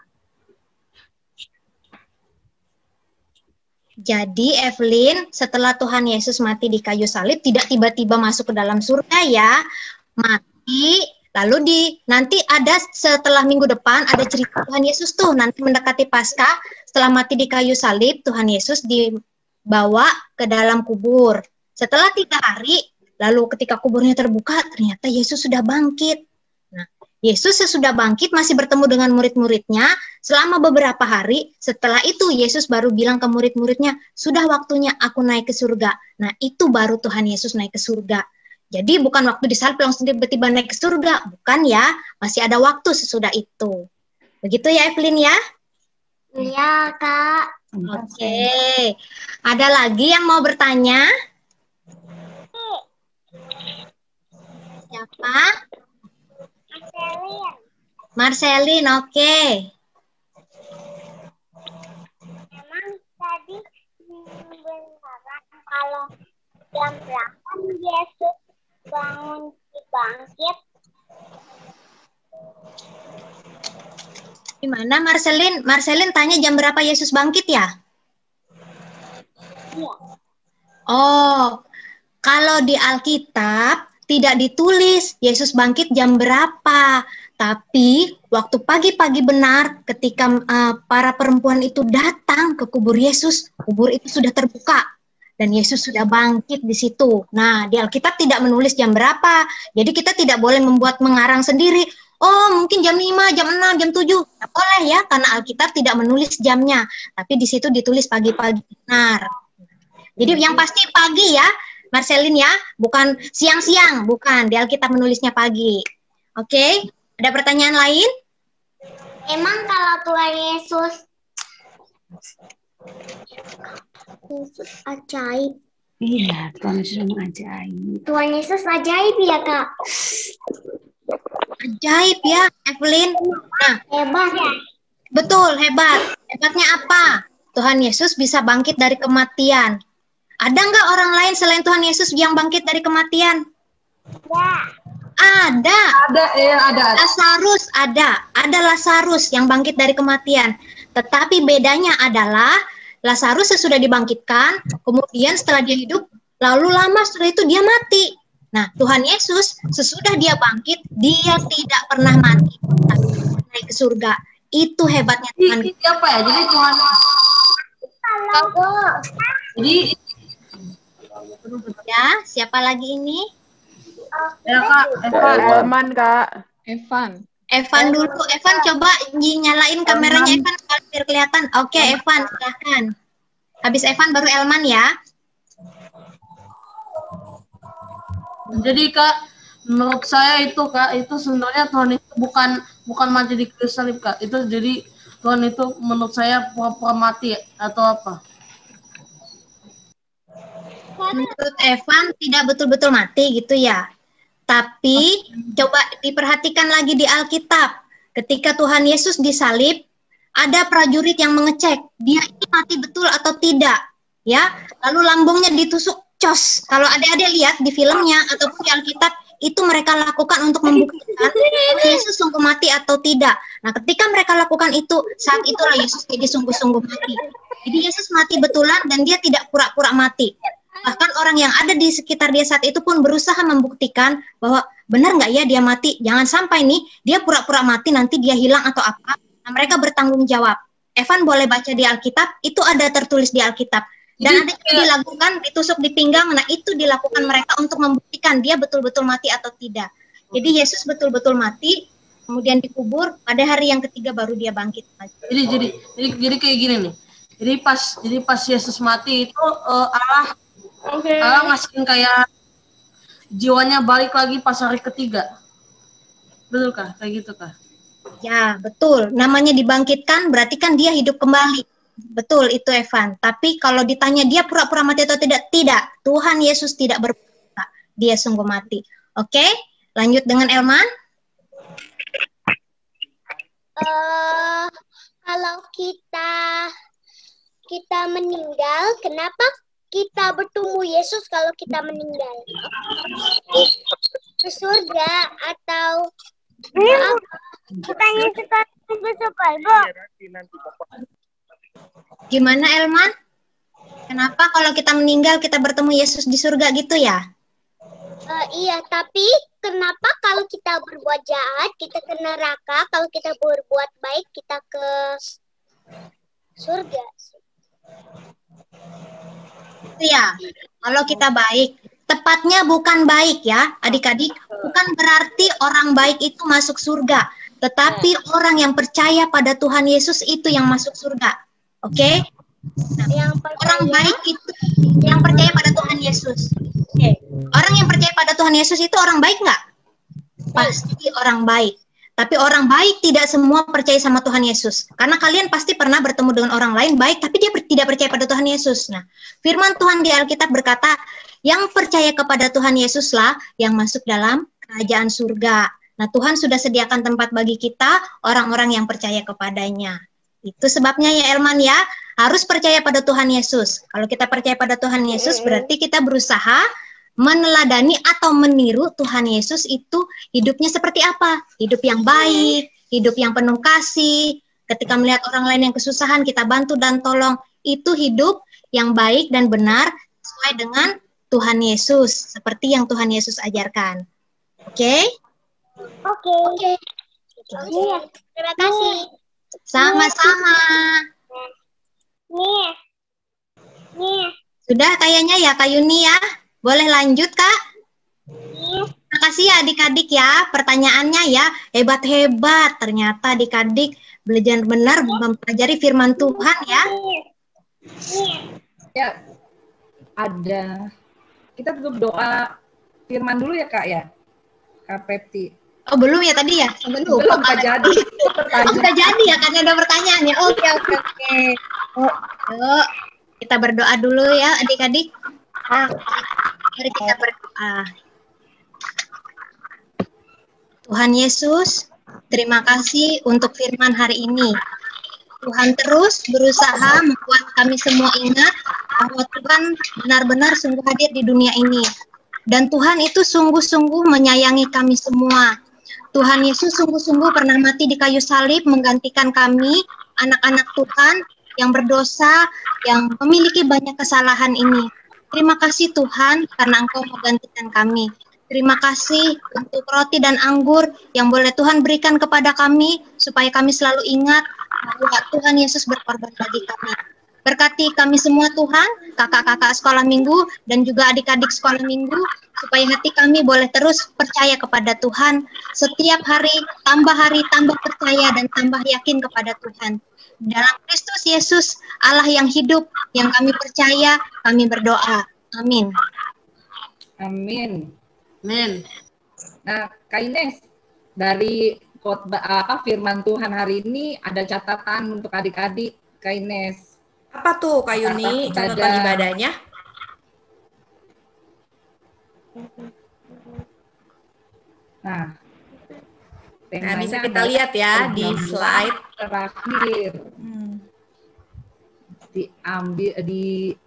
Jadi, Evelyn, setelah Tuhan Yesus mati di kayu salib, tidak tiba-tiba masuk ke dalam surga ya. Mati, lalu nanti ada setelah minggu depan, ada cerita Tuhan Yesus tuh, nanti mendekati Paskah, setelah mati di kayu salib, Tuhan Yesus dibawa ke dalam kubur. Setelah 3 hari, lalu ketika kuburnya terbuka, ternyata Yesus sudah bangkit. Nah, Yesus sesudah bangkit masih bertemu dengan murid-muridnya selama beberapa hari. Setelah itu Yesus baru bilang ke murid-muridnya, sudah waktunya aku naik ke surga. Nah, itu baru Tuhan Yesus naik ke surga. Jadi bukan waktu disalib langsung tiba-tiba naik ke surga. Bukan ya, masih ada waktu sesudah itu. Begitu ya Evelyn ya? Iya, Kak. Oke. Ada lagi yang mau bertanya? Siapa? Marcelin. Marcelin, oke. Memang tadi beneran kalau jam 8 Yesus bangkit. Gimana Marcelin? Marcelin tanya jam berapa Yesus bangkit ya? Iya. Oh, kalau di Alkitab tidak ditulis Yesus bangkit jam berapa. Tapi waktu pagi-pagi benar ketika para perempuan itu datang ke kubur Yesus, kubur itu sudah terbuka. Dan Yesus sudah bangkit di situ. Nah, di Alkitab tidak menulis jam berapa. Jadi kita tidak boleh mengarang sendiri. Oh, mungkin jam 5, jam 6, jam 7. Tidak boleh ya, karena Alkitab tidak menulis jamnya. Tapi di situ ditulis pagi-pagi benar. Jadi yang pasti pagi ya, Marcelin ya, bukan siang-siang, bukan. Di Alkitab menulisnya pagi. Oke, ada pertanyaan lain? Emang kalau Tuhan Yesus ajaib. Iya, Tuhan Yesus memang ajaib. Tuhan Yesus ajaib ya, Kak. Ajaib ya, Evelyn. Nah, Hebat ya. betul, hebat. Hebatnya apa? Tuhan Yesus bisa bangkit dari kematian. Ada nggak orang lain selain Tuhan Yesus yang bangkit dari kematian? Ya. Ada. Ada. Lazarus ada. Ada Lazarus yang bangkit dari kematian. Tetapi bedanya adalah Lazarus sesudah dibangkitkan, kemudian setelah dia hidup, lalu lama setelah itu dia mati. Nah, Tuhan Yesus sesudah dia bangkit, dia tidak pernah mati, tapi naik ke surga. Itu hebatnya Tuhan. Siapa ya? Jadi Tuhan. Jadi Ya, siapa lagi ini? ya Kak, Evan, Kak. Evan dulu. Evan coba nyalain kameranya Evan biar kelihatan. Oke, Evan, silahkan. Habis Evan baru Elman ya. Jadi Kak, menurut saya itu Kak, itu sebenarnya Tuhan itu bukan mati di kayu salib Kak. Itu jadi Tuhan itu menurut saya pura-pura mati atau apa? Menurut Evan tidak betul-betul mati gitu ya. Tapi coba diperhatikan lagi di Alkitab. Ketika Tuhan Yesus disalib, ada prajurit yang mengecek dia ini mati betul atau tidak, ya. Lalu lambungnya ditusuk cos. Kalau adik-adik lihat di filmnya ataupun di Alkitab, itu mereka lakukan untuk membuktikan Yesus sungguh mati atau tidak. Nah, ketika mereka lakukan itu, saat itulah Yesus jadi sungguh-sungguh mati. Jadi Yesus mati betulan dan dia tidak pura-pura mati. Bahkan orang yang ada di sekitar dia saat itu pun berusaha membuktikan bahwa benar nggak ya dia mati. Jangan sampai nih dia pura-pura mati nanti dia hilang atau apa. Nah, mereka bertanggung jawab. Evan boleh baca di Alkitab, itu ada tertulis di Alkitab. Dan ada yang dilakukan, ditusuk di pinggang, nah itu dilakukan mereka untuk membuktikan dia betul-betul mati atau tidak. Jadi Yesus betul-betul mati, kemudian dikubur, pada hari yang ketiga baru dia bangkit. Jadi kayak gini nih. Jadi pas Yesus mati itu Allah ngasihin kayak jiwanya balik lagi pas hari ketiga. Betul kah? Kayak gitu kah? Ya, betul. Namanya dibangkitkan berarti kan dia hidup kembali. Betul itu Evan. Tapi kalau ditanya dia pura-pura mati atau tidak? Tidak. Tuhan Yesus tidak berpura. Dia sungguh mati. Oke? Lanjut dengan Elman. Kalau kita meninggal, kenapa kita bertemu Yesus kalau kita meninggal? Ke surga atau Tanya Gimana Elman? Kenapa kalau kita meninggal kita bertemu Yesus di surga gitu ya? Iya, tapi kenapa kalau kita berbuat jahat kita ke neraka, kalau kita berbuat baik kita ke surga? Iya, kalau kita baik. Tepatnya bukan baik ya, adik-adik. Bukan berarti orang baik itu masuk surga. Tetapi orang yang percaya pada Tuhan Yesus itu yang masuk surga. Oke? Nah, orang baik itu yang percaya pada Tuhan Yesus. Oke. Orang yang percaya pada Tuhan Yesus itu orang baik nggak? Pasti orang baik. Tapi orang baik tidak semua percaya sama Tuhan Yesus. Karena kalian pasti pernah bertemu dengan orang lain baik, tapi dia tidak percaya pada Tuhan Yesus. Nah, firman Tuhan di Alkitab berkata, yang percaya kepada Tuhan Yesuslah yang masuk dalam kerajaan surga. Nah, Tuhan sudah sediakan tempat bagi kita, orang-orang yang percaya kepadanya. Itu sebabnya ya Elman ya, harus percaya pada Tuhan Yesus. Kalau kita percaya pada Tuhan Yesus, berarti kita berusaha meneladani atau meniru Tuhan Yesus itu hidupnya seperti apa? Hidup yang baik, hidup yang penuh kasih. Ketika melihat orang lain yang kesusahan, kita bantu dan tolong. Itu hidup yang baik dan benar sesuai dengan Tuhan Yesus, seperti yang Tuhan Yesus ajarkan. Oke? Oke. Terima kasih. Sama-sama. Nih. Sudah kayaknya ya Kak Yuni ya. Boleh lanjut Kak? Terima kasih ya adik-adik ya. Pertanyaannya ya hebat-hebat. Ternyata adik-adik belajar benar mempelajari firman Tuhan ya. Ya, ada. Kita tutup doa firman dulu ya Kak ya, Kak Pepti. Oh belum ya tadi ya? Belum nggak jadi. Sudah jadi ya karena ada pertanyaannya. Oke. Yuk, kita berdoa dulu ya adik-adik. Mari kita berdoa. Tuhan Yesus, terima kasih untuk firman hari ini. Tuhan terus berusaha membuat kami semua ingat bahwa Tuhan benar-benar sungguh hadir di dunia ini. Dan Tuhan itu sungguh-sungguh menyayangi kami semua. Tuhan Yesus sungguh-sungguh pernah mati di kayu salib menggantikan kami, anak-anak Tuhan yang berdosa, yang memiliki banyak kesalahan ini. Terima kasih Tuhan karena Engkau menggantikan kami. Terima kasih untuk roti dan anggur yang boleh Tuhan berikan kepada kami, supaya kami selalu ingat bahwa Tuhan Yesus berkorban bagi kami. Berkati kami semua Tuhan, kakak-kakak sekolah minggu, dan juga adik-adik sekolah minggu, supaya hati kami boleh terus percaya kepada Tuhan. Setiap hari tambah percaya dan tambah yakin kepada Tuhan. Dalam Kristus Yesus, Allah yang hidup, yang kami percaya, kami berdoa. Amin. Amin. Men. Nah, Kak Ines, dari khotbah firman Tuhan hari ini ada catatan untuk adik-adik, Kak Ines. Apa tuh Kak Yuni catatan ibadahnya? Nah, bisa kita lihat ya di slide terakhir.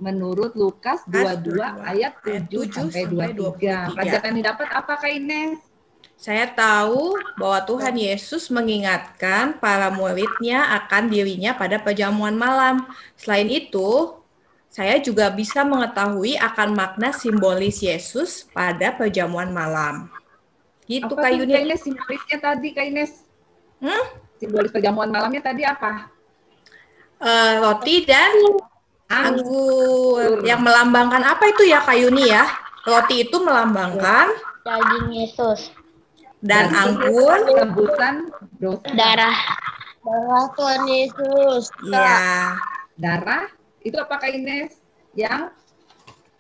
Menurut Lukas 22 ayat 7 sampai 23. Pelajaran yang didapat apa Kak Ines? Saya tahu bahwa Tuhan Yesus mengingatkan para muridnya akan dirinya pada perjamuan malam. Selain itu, saya juga bisa mengetahui akan makna simbolis Yesus pada perjamuan malam. Gitu Kak Yuni. Kak Ines, simbolisnya tadi Kak Ines? Simbolis perjamuan malamnya tadi apa? Roti dan anggur. Yang melambangkan apa itu ya Kak Yuni ya? Roti itu melambangkan daging Yesus. Dan anggur tebusan dosa. Darah Tuhan Yesus. Iya. Darah itu apa Kak Ines? Yang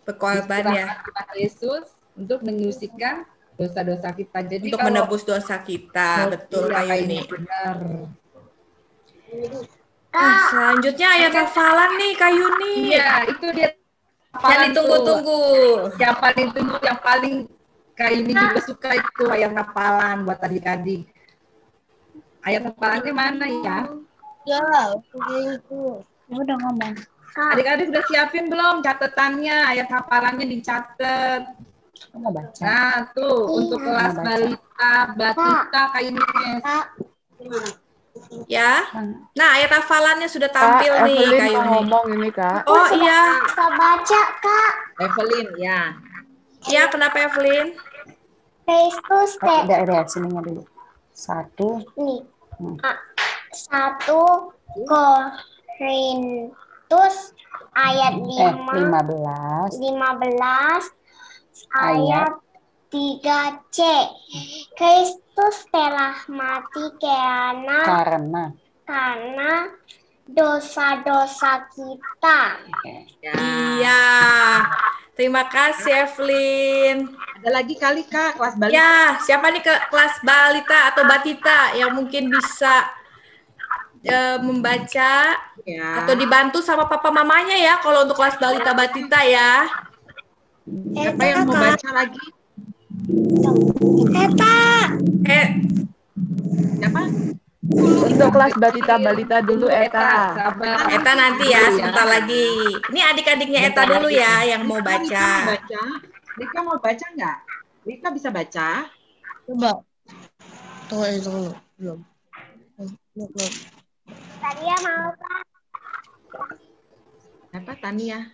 berkorban ya Tuhan Yesus untuk menyucikan dosa-dosa kita. Jadi untuk menebus dosa kita. Betul Kak Yuni. Benar. Selanjutnya ayat hafalan nih Kak Yuni. Iya, itu dia. Yang ditunggu-tunggu. Yang paling tunggu, yang paling Kak Yuni juga suka itu ayat hafalan buat adik-adik. Ayat hafalannya mana ya? Ya, begitu. Udah ngomong. Adik-adik udah siapin belum catatannya? Ayat hafalannya dicatat. Mau baca. Nah, tuh untuk kelas Batita Kak Ines. Ya. Nah, ayat hafalannya sudah tampil nih Kak Yuni. Ngomong ini Kak. Oh iya. Bisa baca Kak. Evelyn ya. Ya, kenapa Evelyn? Kristus Udah, sininya dulu. 1. nih. 1 Korintus ayat 15 ayat 3c. Kristus telah mati karena dosa-dosa kita. Iya. Terima kasih Evelyn. Ada lagi kali Kak kelas balita. Ya, siapa nih ke kelas balita atau batita yang mungkin bisa membaca atau dibantu sama papa mamanya ya kalau untuk kelas balita batita ya. Siapa yang mau baca lagi? Eta. Siapa? Untuk kelas balita dulu Eta. Eta nanti ya sebentar lagi. Ini adik-adiknya Eta dulu ya yang mau baca. Rika mau baca nggak? Rika bisa baca? Coba. Tunggu. Belum. Tania mau Kak? Apa Tania?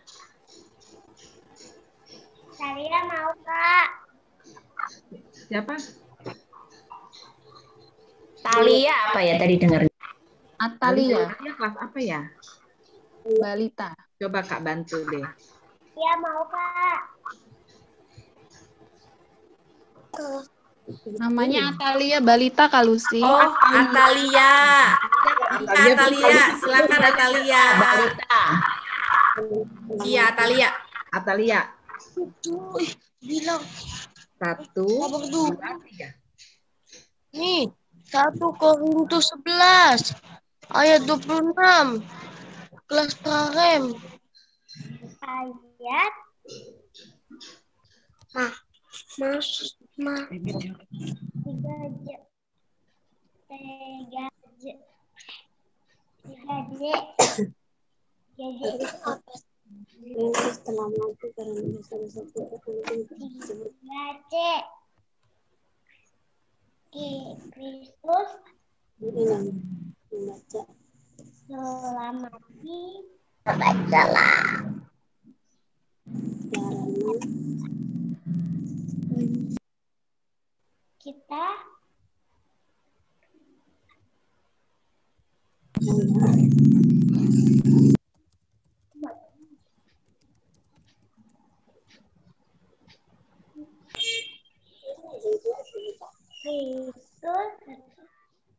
Tania mau Kak? Siapa? Talia apa ya tadi dengar? Atalia. Dia kelas apa ya? Balita. Coba Kak bantu deh. Iya mau Kak. Namanya Atalia Balita Kak Lucy. Oh, Atalia. Atalia, silakan Atalia. Balita. Iya, Atalia. Bilang 1, 2, 3. nih 1 Korintus 11 ayat 26 kelas Prarem. Ayat setelah mati karena dosa-dosa kita Kristus setelah mati bacalah kita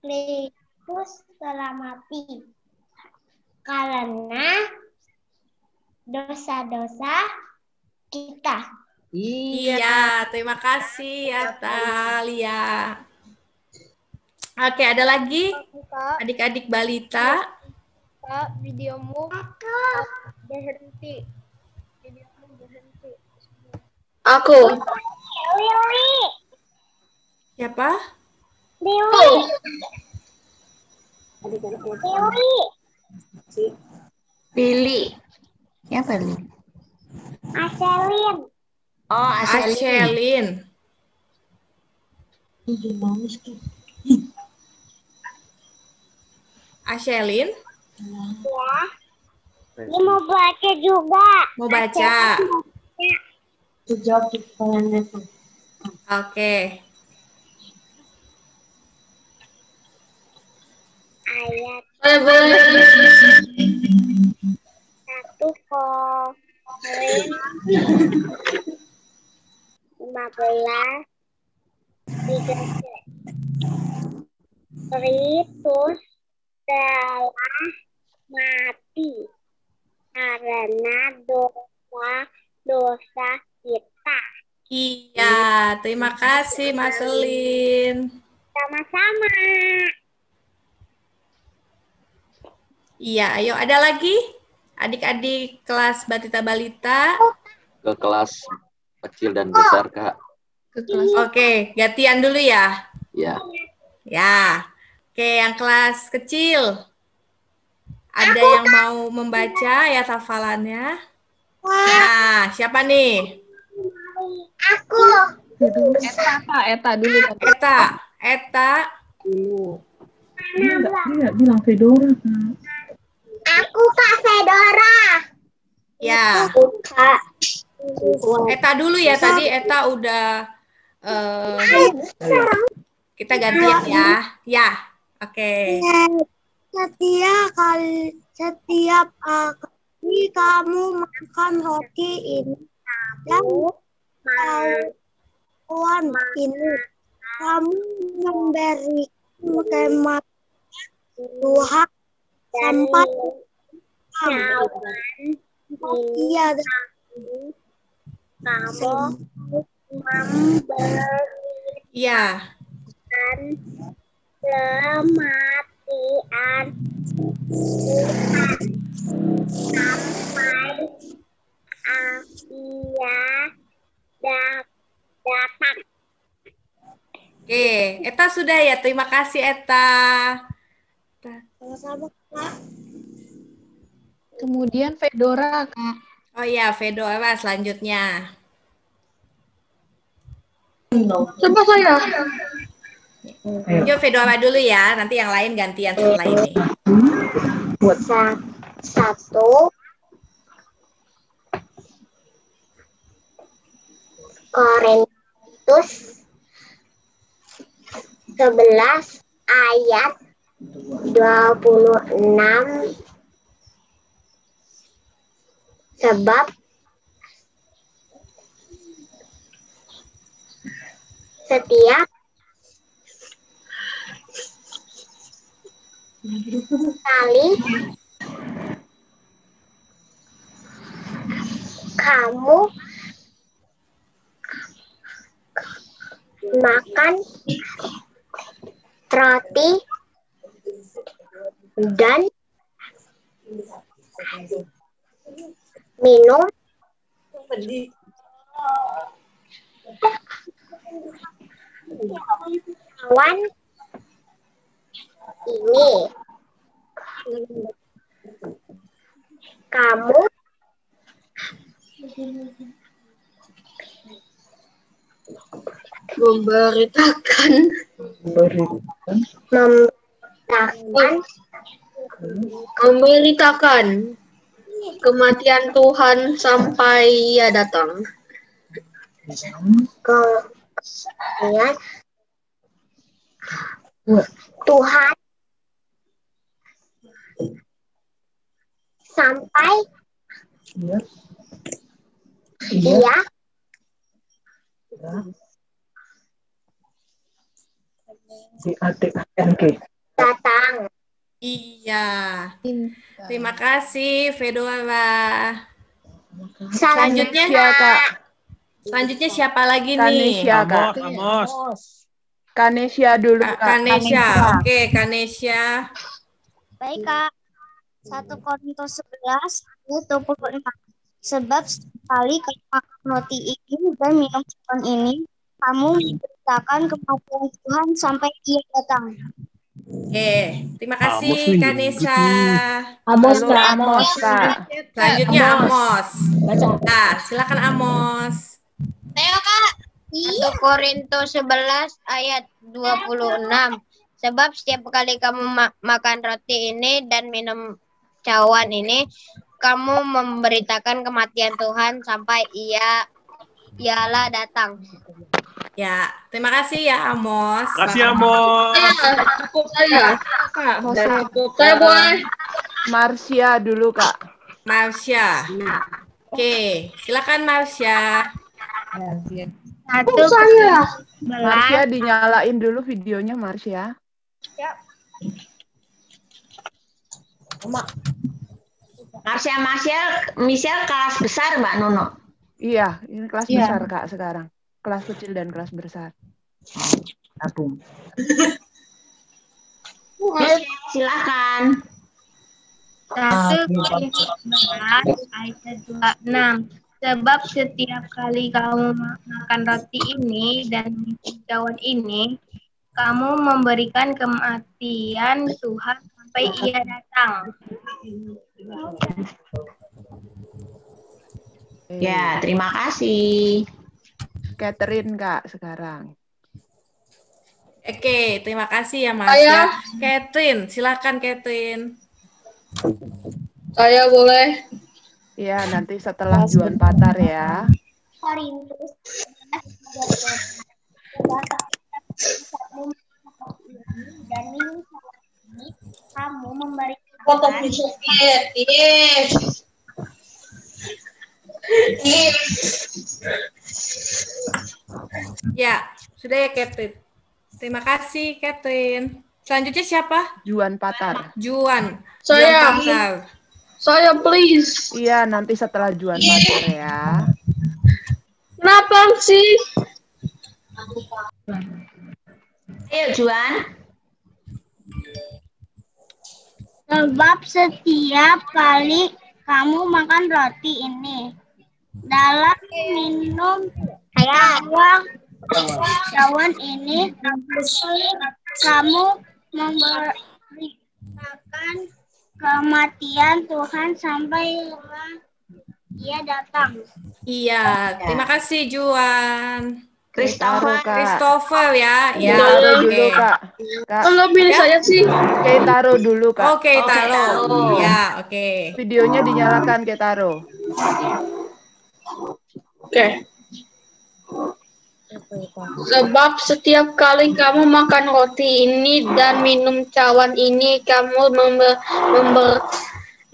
Kristus telah mati karena dosa-dosa kita. Iya, terima kasih Atalia. Oke, ada lagi adik-adik balita. Kak, videomu berhenti. Videomu berhenti. Aku. Siapa? Lili. Siapa Lili? Aselin. Oh, Ashelin. Ashelin? Ya. Dia mau baca juga. Mau baca? Jawab pertanyaannya tuh. Oke. Ayat Boleh. 1 Korin 15 Kristus telah mati karena dosa kita. Iya, terima kasih Mas Selin. Sama-sama. Iya, ayo ada lagi adik-adik kelas Batita Balita. Ke kelas kecil dan besar, Kak. Oke, gantian dulu ya. Ya. Ya. Oke, yang kelas kecil. Ada yang mau membaca ayat hafalannya? Nah, siapa nih? Aku. Eta dulu. Eta. Dia nggak bilang Fedora, Kak. Aku Kak Fedora. Ya. Kak. Eta dulu ya, tadi Eta udah kita gantian ya. Ya. Oke. Setiap kali kamu makan roti ini dan Tuhan ini kamu memberi kemah Tuhan sampai iya kamu Iya. Kematian sampai ia datang. Oke, Eta sudah ya. Terima kasih Eta. Sama-sama, Kak. Kemudian Fedora, Kak. Oh ya, Fedora selanjutnya. Coba saya. Yuk Fedora dulu ya, nanti yang lain gantian setelah ini. Satu Korintus 11 ayat 26 sebab setiap kali kamu makan roti dan minum awan ini kamu memberitakan kematian Tuhan sampai ia datang. Kemudian Tuhan sampai ia datang. Iya. Terima kasih Fedora. Selanjutnya Ya, Kak. Selanjutnya siapa lagi nih? Kanesia, Kak. Kanesia dulu, Kak. Kanesia. Oke, Kanesia. Baik, Kak. 1 Korintus 11 ayat 26. Sebab sekali kamu makan roti ini dan minum cawan ini, kamu memberitakan kematian Tuhan sampai Ia datang. Oke, terima kasih Kanesa. Amos, Halo, Kak. Amos, Kak. Selanjutnya Amos. Nah, silakan Amos. Ayo, Kak. 1 Korintus 11 ayat 26. Sebab setiap kali kamu makan roti ini dan minum cawan ini, kamu memberitakan kematian Tuhan sampai Ialah datang. Ya, terima kasih ya Amos. Kasih Amos. Saya. Kak, Jose. Saya boleh. Marsia dulu, Kak. Marsha. Oke, silakan Marsha. Marsia dinyalain dulu videonya, Marsia. Michelle kelas besar, Mbak Nono. Iya, ini kelas besar, Kak, sekarang. Kelas kecil dan kelas besar. Tabung. Silakan. 1 Korintus 11 ayat 26. Sebab setiap kali kamu makan roti ini dan minum cawan ini, kamu memberikan kematian Tuhan sampai Ia datang. Ya, terima kasih. Catherine, Kak, sekarang. Oke, terima kasih ya Mas. Ya. Catherine, silakan Catherine. Saya boleh. Iya, nanti setelah Juan Patar ya. Korintus dan minum ini, kamu memberikan Ya, sudah ya Catherine. Terima kasih Catherine. Selanjutnya siapa? Juan Patar. Juan. Saya. Juan Patar. Saya please. Iya, nanti setelah Juan Patar ya. Kenapa sih? Ayo, Juan. Sebab setiap kali kamu makan roti ini, dalam minum cawan ini, kamu memberitakan kematian Tuhan sampai Ia datang. Iya, terima kasih Juan. Christopher ya. Ya, Taruh dulu, Kak. Enggak pilih saya sih. Taruh dulu, Kak. Oke, taruh. Ya, oke. Videonya dinyalakan, taruh. Oke. Sebab setiap kali kamu makan roti ini dan minum cawan ini, kamu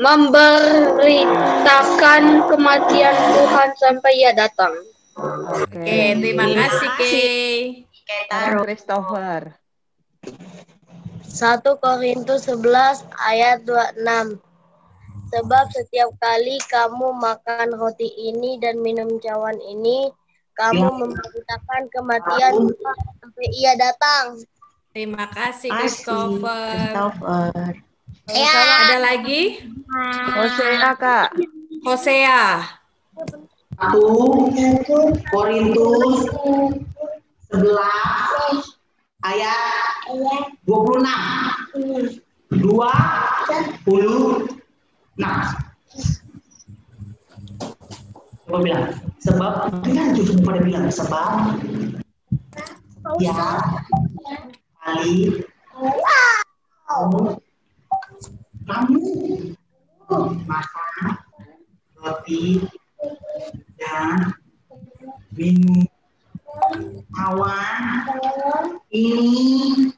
memberitakan kematian Tuhan sampai Ia datang. Oke, terima kasih, Kay. Christopher. 1 Korintus 11 ayat 26. Sebab setiap kali kamu makan roti ini dan minum cawan ini, kamu memberitakan kematian Tuhan sampai Ia datang. Terima kasih, Christopher. Ya. Ada lagi? Hosea, Kak. Hosea. 1 Korintus 11 ayat 26. 26. Coba bilang, sebab kan cucu pada bilang sebab ya kali kamu makan roti dan minum cawan ini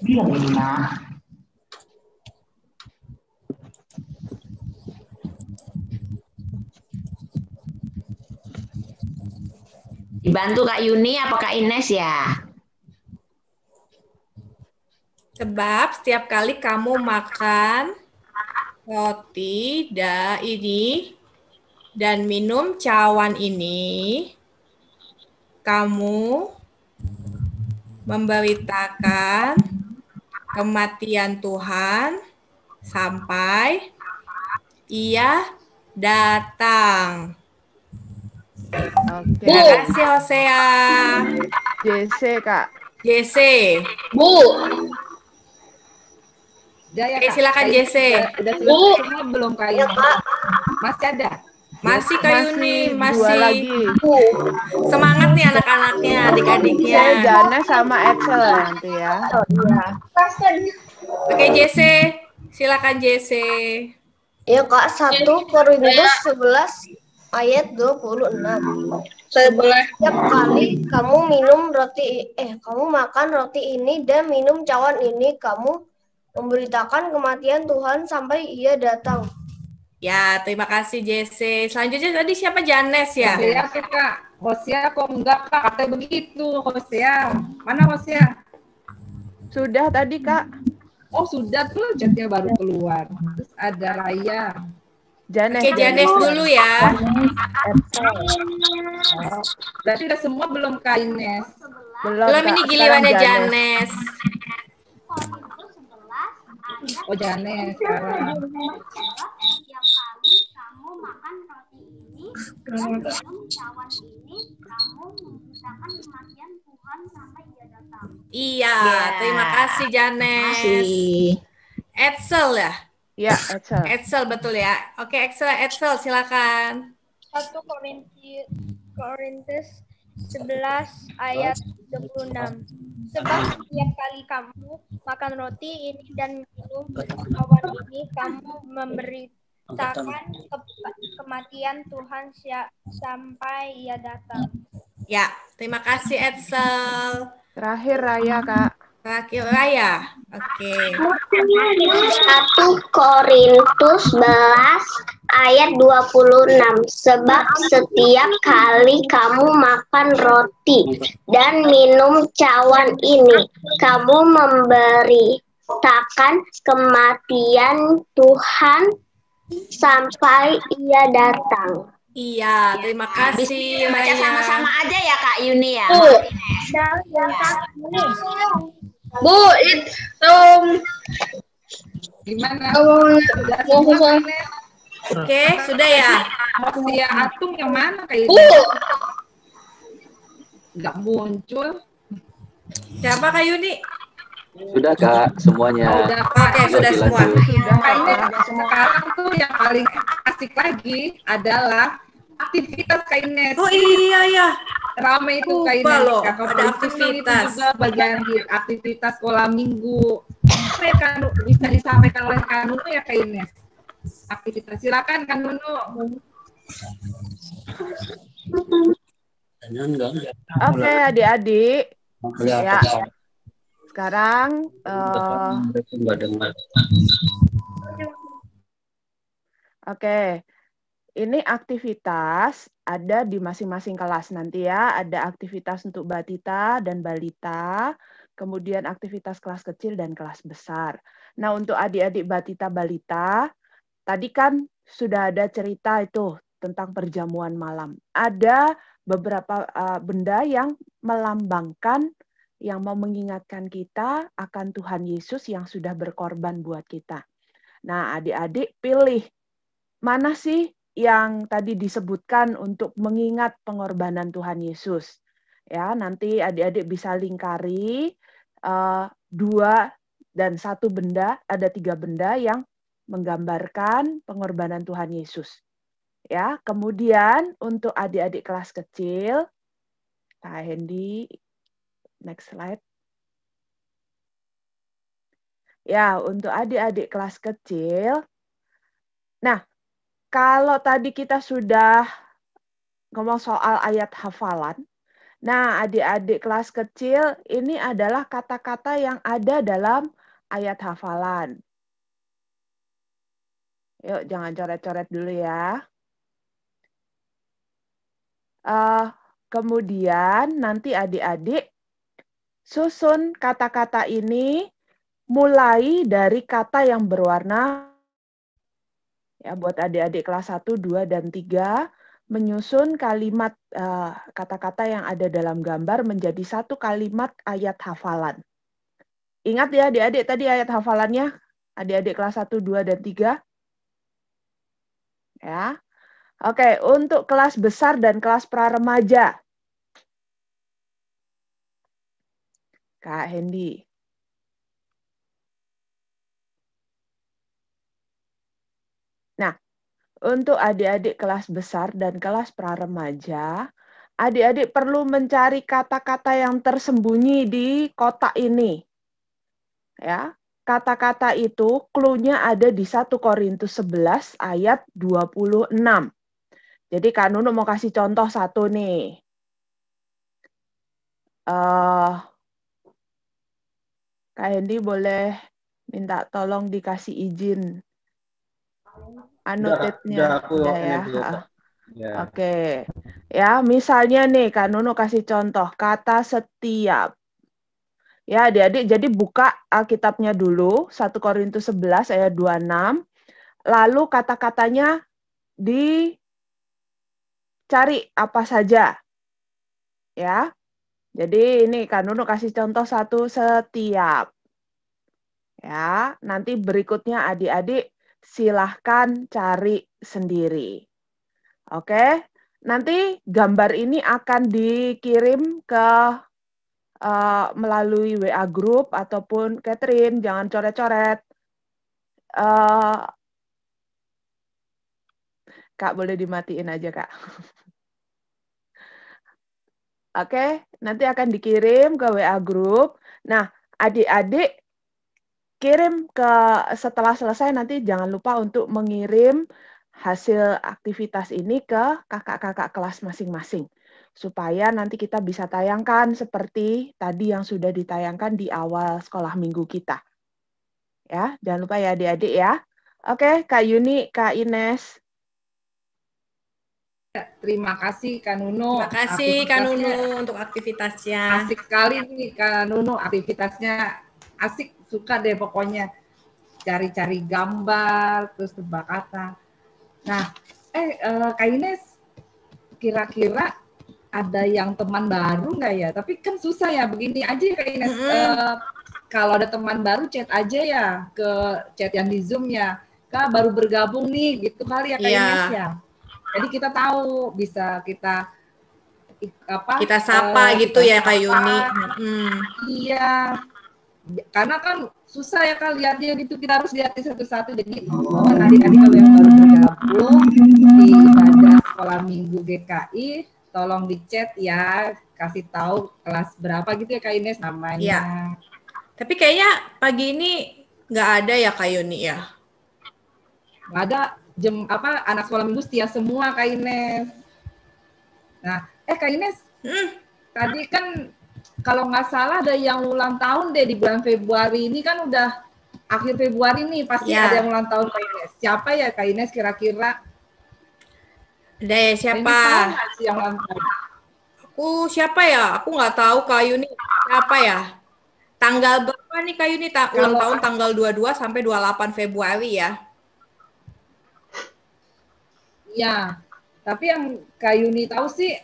bilang Nina. Dibantu Kak Yuni apa Kak Ines ya? Sebab setiap kali kamu makan roti ini dan minum cawan ini, kamu memberitakan kematian Tuhan sampai Ia datang. Oke. Terima kasih Hosea. JC, Kak. JC. Bu. Oke, silakan JC. Bu. Belum kayak masih ada. Masih Kak Yuni, dua masih. lagi. Semangat nih anak-anaknya, adik-adiknya. Saya Jana sama Excel nanti ya. Oke, JC. Silakan JC. Ya Kak, 1 Korintus 11 ayat 26. Setiap kali kamu kamu makan roti ini dan minum cawan ini, kamu memberitakan kematian Tuhan sampai Ia datang. Ya, terima kasih JC. Selanjutnya tadi siapa? Janes ya? Hosea Kak. Hosea kok enggak Kak? Katanya begitu Hosea. Mana Hosea? Sudah tadi Kak. Oh sudah tuh, chatnya baru keluar. Terus ada Raya. Janes. Oke, Janes dulu ya. Berarti udah semua belum Kak Ines? Belum, ini gilirannya Janes. Oh Janes sekarang. Setiap kali kamu makan roti ini dan minum cawan ini, kamu memberitakan kematian Tuhan sampai Ia datang. Iya, terima kasih Janes. Edsel ya? Iya, Edsel. Edsel betul ya. Oke, Edsel silakan. 1 Korintus 11 ayat 26. Sebab setiap kali kamu makan roti ini dan minum cawan ini, kamu memberitakan kematian Tuhan sampai Ia datang. Ya, terima kasih Edsel. Terakhir Raya, Kak. Terakhir Raya. Oke. 1 Korintus 11 ayat 26. Sebab setiap kali kamu makan roti dan minum cawan ini, kamu memberitakan kematian Tuhan sampai Ia datang. Iya, terima kasih. Baca sama-sama aja ya Kak Yuni ya. Bu, Gimana? Oke, sudah ya. Hosea Atung yang mana kayak nggak muncul. Siapa Kak Yuni? Sudah Kak, semuanya. Udah, Oke, sudah semua. Kayaknya sekarang tuh yang paling asik lagi adalah aktivitas Kaynes. Oh iya ya. Ramai itu Lupa Kaynes. loh, Kakak ada Polisi aktivitas. itu juga bagian di aktivitas sekolah minggu. Apa ya kan bisa disampaikan oleh Kak Nunu ya Kaynes? Aktivitas silakan Kak Nunu. Oke, adik-adik. Ya. Sekarang oke. Ini aktivitas ada di masing-masing kelas nanti ya. Ada aktivitas untuk batita dan balita, kemudian aktivitas kelas kecil dan kelas besar. Nah, untuk adik-adik batita balita, tadi kan sudah ada cerita itu tentang perjamuan malam. Ada beberapa benda yang melambangkan, yang mau mengingatkan kita akan Tuhan Yesus yang sudah berkorban buat kita. Nah, adik-adik pilih mana sih yang tadi disebutkan untuk mengingat pengorbanan Tuhan Yesus. Ya, nanti adik-adik bisa lingkari 2 dan 1 benda, ada 3 benda yang menggambarkan pengorbanan Tuhan Yesus. Ya, kemudian untuk adik-adik kelas kecil, Kak Hendy, next slide. Ya, untuk adik-adik kelas kecil. Nah, kalau tadi kita sudah ngomong soal ayat hafalan, nah adik-adik kelas kecil ini adalah kata-kata yang ada dalam ayat hafalan. Yuk, jangan coret-coret dulu ya. Kemudian nanti adik-adik susun kata-kata ini mulai dari kata yang berwarna Ya, buat adik-adik kelas 1, 2, dan 3, menyusun kalimat kata-kata yang ada dalam gambar menjadi satu kalimat ayat hafalan. Ingat ya adik-adik tadi ayat hafalannya, adik-adik kelas 1, 2, dan 3. Ya. Oke, untuk kelas besar dan kelas pra-remaja. Kak Hendy. Nah, untuk adik-adik kelas besar dan kelas pra-remaja, adik-adik perlu mencari kata-kata yang tersembunyi di kotak ini. Ya, kata-kata itu clue-nya ada di 1 Korintus 11 ayat 26. Jadi Kak Nunu mau kasih contoh satu nih. Kak Hendy boleh minta tolong dikasih izin annotate-nya. Udah ya. Oke. Ya, misalnya nih Kak Nunu kasih contoh kata setiap. Ya, adik-adik jadi buka Alkitabnya dulu, 1 Korintus 11 ayat 26. Lalu kata-katanya dicari apa saja. Ya. Jadi ini Kak Nunu kasih contoh satu, setiap. Ya, nanti berikutnya adik-adik silahkan cari sendiri. Oke, nanti gambar ini akan dikirim ke melalui WA group ataupun Catherine, jangan coret-coret. Kak, boleh dimatiin aja, Kak. Oke, nanti akan dikirim ke WA group. Nah, adik-adik kirim setelah selesai nanti jangan lupa untuk mengirim hasil aktivitas ini ke kakak-kakak kelas masing-masing. Supaya nanti kita bisa tayangkan seperti tadi yang sudah ditayangkan di awal sekolah minggu kita. Ya, jangan lupa ya adik-adik ya. Oke, Kak Yuni, Kak Ines. Terima kasih Kak Nunu. Terima kasih Kak Nunu untuk aktivitasnya. Asik sekali nih Kak Nunu, aktivitasnya asik, suka deh pokoknya. Cari-cari gambar, terus tebak kata. Nah, Kak Ines, kira-kira ada yang teman baru nggak ya? Tapi kan susah ya, begini aja Kak Ines. Kalau ada teman baru chat aja ya, ke chat yang di Zoom ya. Kak baru bergabung nih, gitu kali ya Kak Ines ya. Jadi kita tahu, bisa kita sapa gitu ya Kak Yuni. Iya, karena kan susah ya Kak lihatnya gitu, kita harus lihat satu-satu. Jadi adik-adik kalau yang baru bergabung di ibadah sekolah minggu GKI, tolong di chat ya, kasih tahu kelas berapa gitu ya Kak Ines namanya. Ya. Tapi kayaknya pagi ini nggak ada ya Kak Yuni ya? Nggak ada. Anak sekolah minggu setia semua Kak Ines. Nah, Kak Ines, tadi kan kalau nggak salah ada yang ulang tahun deh di bulan Februari ini, kan udah akhir Februari nih, pasti ada yang ulang tahun Kak Ines. Siapa ya Kak Ines kira-kira? Ada ya, siapa? Yang ulang tahun? Siapa ya? Aku nggak tahu Kak Yuni. Siapa ya? Tanggal berapa nih Kak Yuni? Ulang tahun tanggal 22 sampai 28 Februari ya? Ya, tapi yang Kak Yuni tahu sih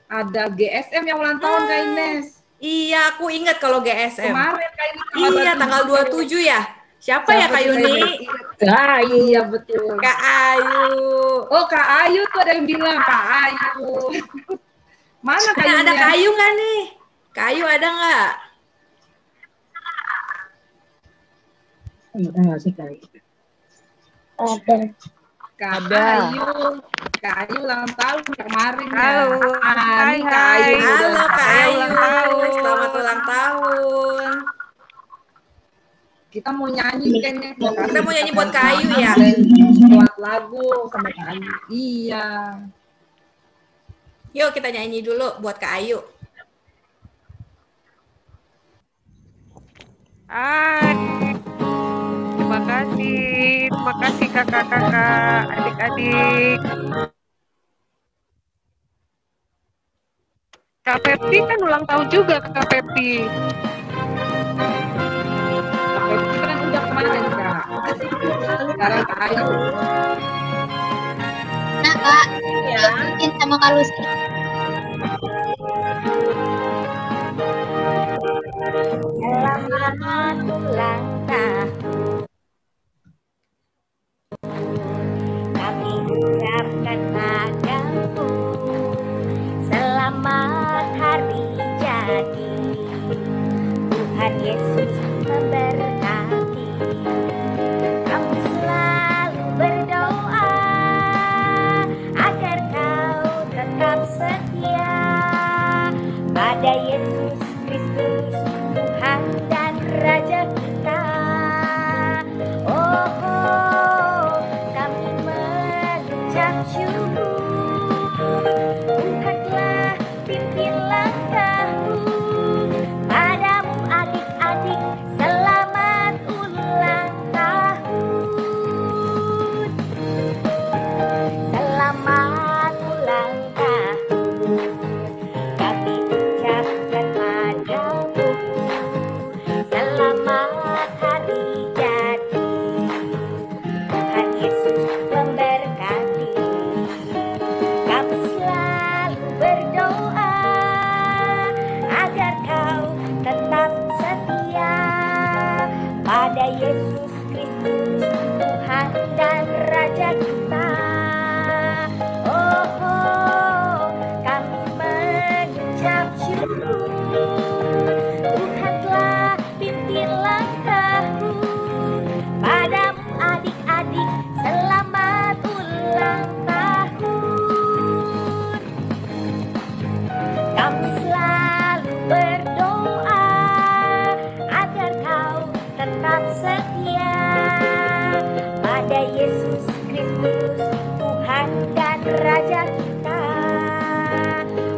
ada GSM yang ulang tahun Kak Ines. Iya, aku ingat kalau GSM. Kemarin Kak Ines. Iya, tanggal 27 ya. Siapa ya Kak Yuni? Kak Ayu. Iya betul. Kak Ayu. Oh Kak Ayu tuh ada yang bilang Kak Ayu. Mana Kak Yuni? Ada Kak Ayu nggak nih? Kak Ayu ada nggak? Ada nggak sih Kak Ayu? Ada. Kak Ayu ulang tahun kemarin. Halo, hai. Halo Kak Ayu, selamat ulang tahun. Kita mau nyanyi kayaknya. Kita mau nyanyi buat Kak Ayu ya? Buat lagu sama Kak Ayu. Iya. Yuk kita nyanyi dulu buat Kak Ayu. Terima kasih kakak-kakak, adik-adik. Kak Pepti kan ulang tahun juga Kak Pepti. Kak Pepti kan udah kemarin Kak. Sekarang Kak Ayu. Kak. Mungkin sama Kak Lucy. Selamat ulang tahun. Kami ucapkan padamu selamat hari jadi. Tuhan Yesus memberkati. Kami selalu berdoa agar kau tetap setia pada Yesus Kristus, Tuhan dan Raja kita. Oh, oh, kami mengucap syukur. Tuhan telah pimpin langkahmu. Padamu adik-adik, selamat ulang tahun. Selamat ulang tahun. Kami ucapkan padamu selamat hari jadi. Tuhan Yesus memberkati. Kami selalu berdoa agar kau tetap setia pada Yesus Kristus, Tuhan dan Raja kita. Oh, oh, kami mengucap syukur. Tuhan telah pimpin langkahmu. Padamu adik-adik, selamat ulang tahun. Kami selalu berdoa agar kau tetap setia pada Yesus Kristus, Tuhan dan Raja kita.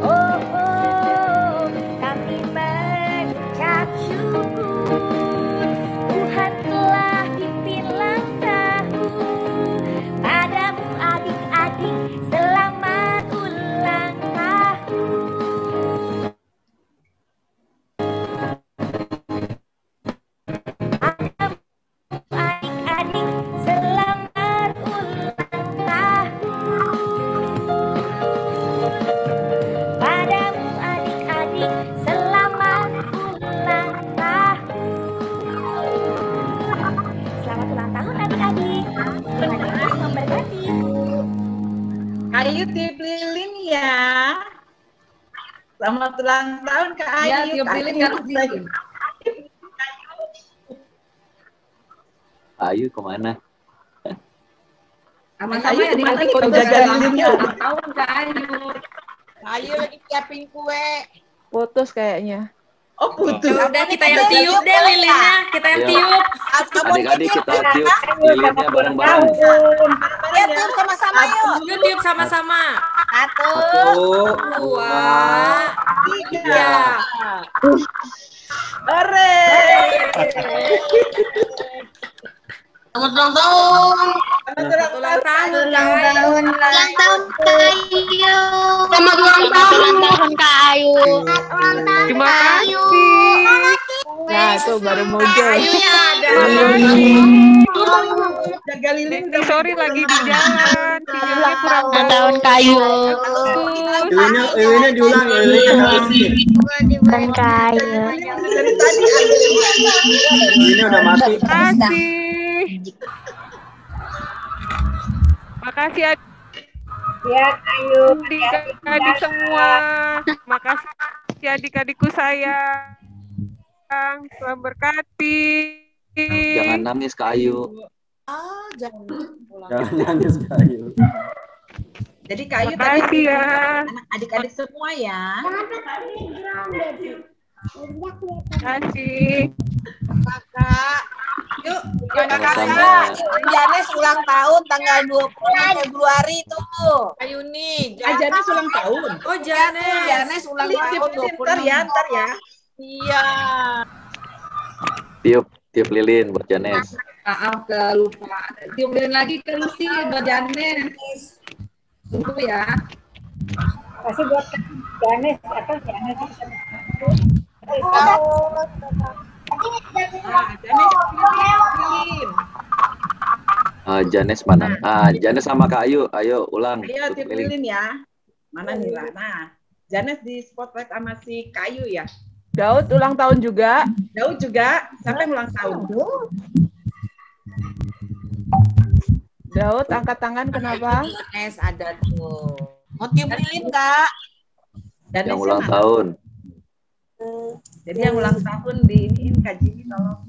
Oh, oh, kami mengucap syukur. Tuhan telah pimpin langkahmu. Padamu adik-adik, selamat ulang tahun. Adik-adik, selamat ulang tahun. Padamu adik-adik, selamat ulang tahun. Selamat ulang tahun adik-adik. Tuhan Yesus memberkati. Ayu tiup lilin ya. Selamat ulang tahun Kak Ayu. Ya, tiup lilin ya. Ayu kemana? Sama-sama ya, kemana adik-adik. kalau jaga lilinnya? Tahun Kak Ayu. Ayu lagi siapin kue. Putus kayaknya. Oh, putus. Udah kita yang tiup deh lilinnya, kita yang tiup. Adik-adik kita tiup lilinnya bareng-bareng. Ya, tiup sama-sama yuk. Yuk tiup sama-sama. Satu, dua, tiga. Hore. Selamat ulang tahun. Selamat ulang tahun. Ulang tahun Kak Ayu. Selamat ulang tahun Kak Ayu. Terima kasih. Nah, tuh baru muncul. Ayunya ada. Jaga lilin. Sorry lagi di jalan. Sinyalnya kurang Ulang tahun Kak Ayu. Lilinnya diulang, lilinnya Ulang Kak Ayu. Dari tadi lilinnya udah mati. Makasih. Makasih Ya, Ayu. adik-adik semua. Makasih adik-adikku sayang. Selamat berkati. Jangan nangis Kak Ayu. jangan. Jangan nangis Kak Ayu. Jadi Kak Ayu Makasih tadi ya. adik-adik semua ya. Makasih. Kakak. Yuk, Sama-sama. Janes ulang tahun tanggal 20 Februari tuh. Ayu nih. Janes ulang tahun. Oh, Janes. Janes ulang tahun 20. Ntar ya. Iya. Tiup lilin buat Janes. Maaf lupa. Tiup lilin lagi ke Lucy buat Janes. Tunggu ya. Kasih buat Janes apa Janes? Janes lilin. Janes mana? Janes sama Kak Ayu. Ayo ulang. Ayo tiup lilin ya. Mana nih lah? Nah, Janes di spotlight sama si Kayu ya. Daud ulang tahun juga. Daud juga. Siapa yang ulang tahun? Daud angkat tangan kenapa? Janes ada tuh. Mau tiup lilin Kak? Yang ulang tahun. Jadi yang ulang tahun di iniin Kak Jini tolong.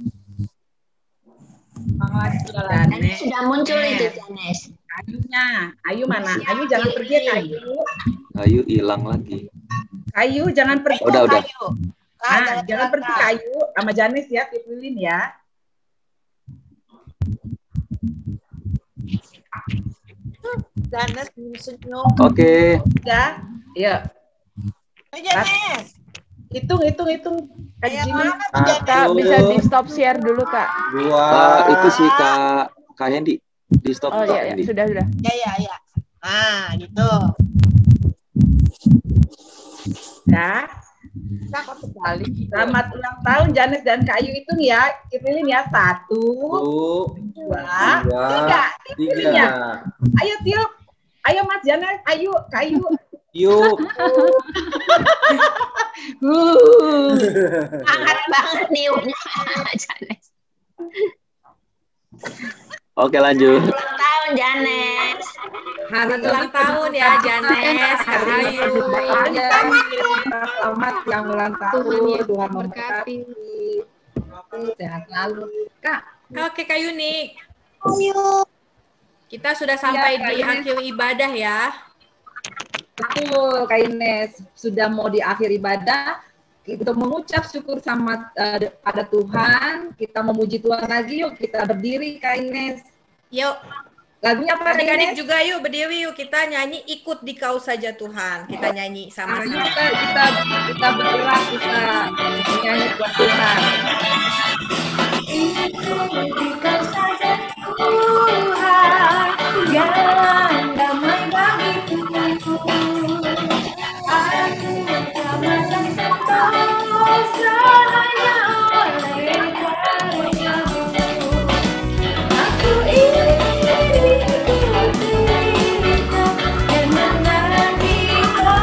Janes sudah muncul itu Janes. Ayunya, Ayu mana? Ayu jangan pergi ya, Kayu. Ayu hilang lagi. Kayu jangan pergi. Udah. Kayu. Nah, jangan pergi Kayu sama Janes ya, tiup lilin ya. Janes senyum. Oke. Udah, ya. Janes. Hitung. Kayak Jini. mana tuh Janes? Kak, bisa di stop share dulu Kak. Itu sih Kak Hendi. Di stop Oh Kak iya, Hendi. sudah. Ya. Nah, gitu. Ya. Selamat ulang tahun Janes dan Kayu itu ya. Tiup ya. 1, 2, 3. Tiup ya. Ayo tiup. Ayo Mas Janes. Ayo Kayu. Yuk. Hangat banget niupnya Janes. Oke lanjut. Ulang tahun Janes. Selamat ulang tahun ya Janes. Ayu. Selamat yang ulang tahun. Tuhan memberkati. Sehat selalu. Kak. Oke Kak Yuni. Kita sudah sampai di akhir ibadah ya. Betul, Kak Ines. Sudah mau di akhir ibadah. Untuk mengucap syukur sama pada Tuhan, kita memuji Tuhan lagi. Yuk kita berdiri, Kak Ines. Yuk. Lagunya apa, Adik-adik Ines? juga yuk berdiri yuk. Kita nyanyi ikut di Kau Saja Tuhan. Kita nyanyi sama-sama. Kita bergerak, kita nyanyi buat Tuhan. Ikut di Kau saja Tuhan, jalan damai bagiku. Aku selamat dan sentosa hanya oleh karya-Mu. Aku ingin ikuti Kau dan menantikan-Mu.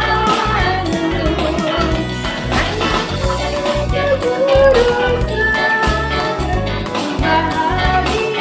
Hanya berusaha bahagia.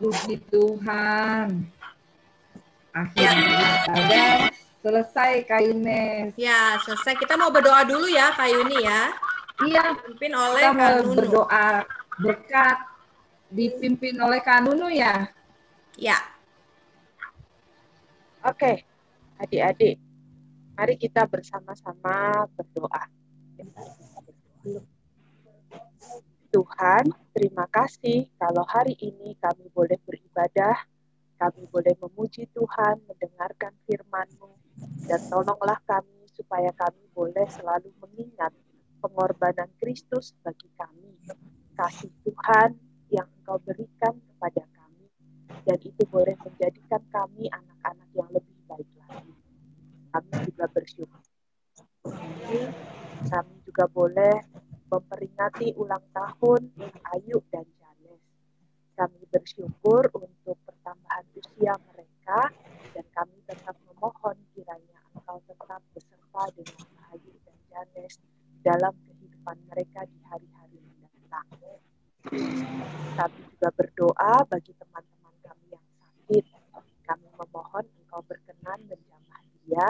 Puji Tuhan. Akhirnya ada selesai Kak Ines. Ya, selesai. Kita mau berdoa dulu ya Kak Yuni ya. Iya, Dipimpin oleh kita Kak mau Nunu. berdoa berkat dipimpin oleh Kak Nunu ya. Ya. Oke, adik-adik, mari kita bersama-sama berdoa. Tuhan, terima kasih kalau hari ini kami boleh beribadah, kami boleh memuji Tuhan, mendengarkan firman-Mu, dan tolonglah kami supaya kami boleh selalu mengingat pengorbanan Kristus bagi kami, kasih Tuhan yang Engkau berikan kepada kami, dan itu boleh menjadikan kami anak-anak yang lebih baik lagi. Kami juga bersyukur. Kami juga boleh memperingati ulang tahun Ayu dan Janes. Kami bersyukur untuk pertambahan usia mereka, dan kami tetap memohon kiranya Engkau tetap beserta dengan Ayu dan Janes dalam kehidupan mereka di hari-hari mendatang. Kami juga berdoa bagi teman-teman kami yang sakit. Kami memohon Engkau berkenan menjamah dia,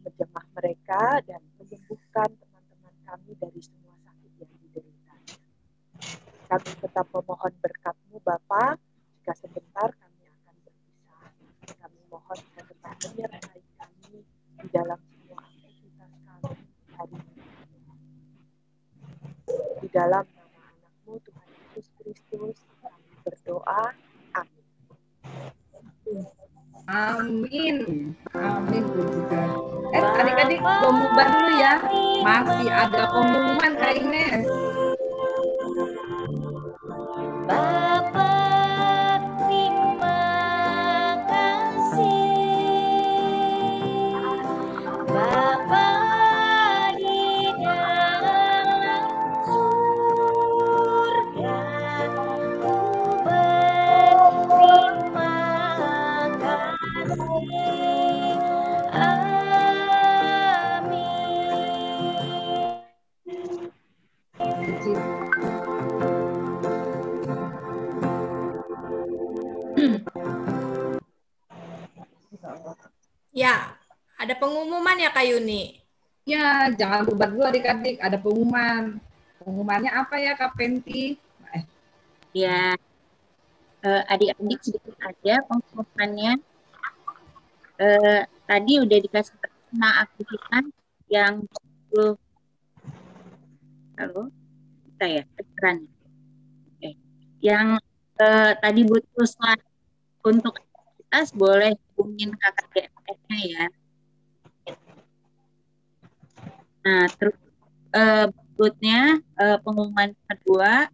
menjamah mereka, dan menyembuhkan teman-teman kami dari semua sakit yang dideritanya. Kami tetap memohon berkat-Mu Bapa, jika sebentar kami akan berpisah. Kami mohon Engkau tetap menyertai kami di dalam semua aktivitas kami hari ini. Di dalam nama anak-Mu Tuhan Yesus Kristus, kami berdoa. Amin. Amin. Amin puji Tuhan. Adik-adik bubar dulu ya. Masih ada pengumuman Kak Ines. Bapa, terima kasih. Bapa di dalam surga, ku berterima kasih. Ya, ada pengumuman ya Kak Yuni? Ya, jangan bubar dulu adik-adik, ada pengumuman. Pengumumannya apa ya Kak Penti? Ya, adik-adik sedikit aja pengumumannya. Tadi udah dikasih tentang aktivitas yang halo, kita ya, kedengeran. Oke. Yang tadi butuh slide untuk aktivitas boleh hubungin kakak DFS-nya ya. Nah, terus berikutnya pengumuman kedua,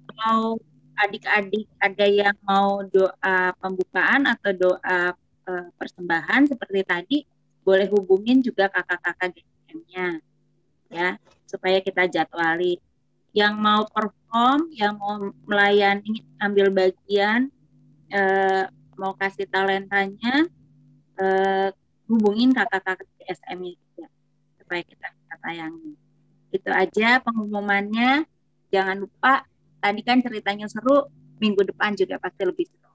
kalau adik-adik ada yang mau doa pembukaan atau doa persembahan seperti tadi, boleh hubungin juga kakak-kakak GSM-nya ya, supaya kita jadwali. Yang mau perform, yang mau melayani, ambil bagian, mau kasih talentanya, hubungin kakak-kakak GSM-nya juga supaya kita tayangin. Itu aja pengumumannya. Jangan lupa, tadi kan ceritanya seru, minggu depan juga pasti lebih seru.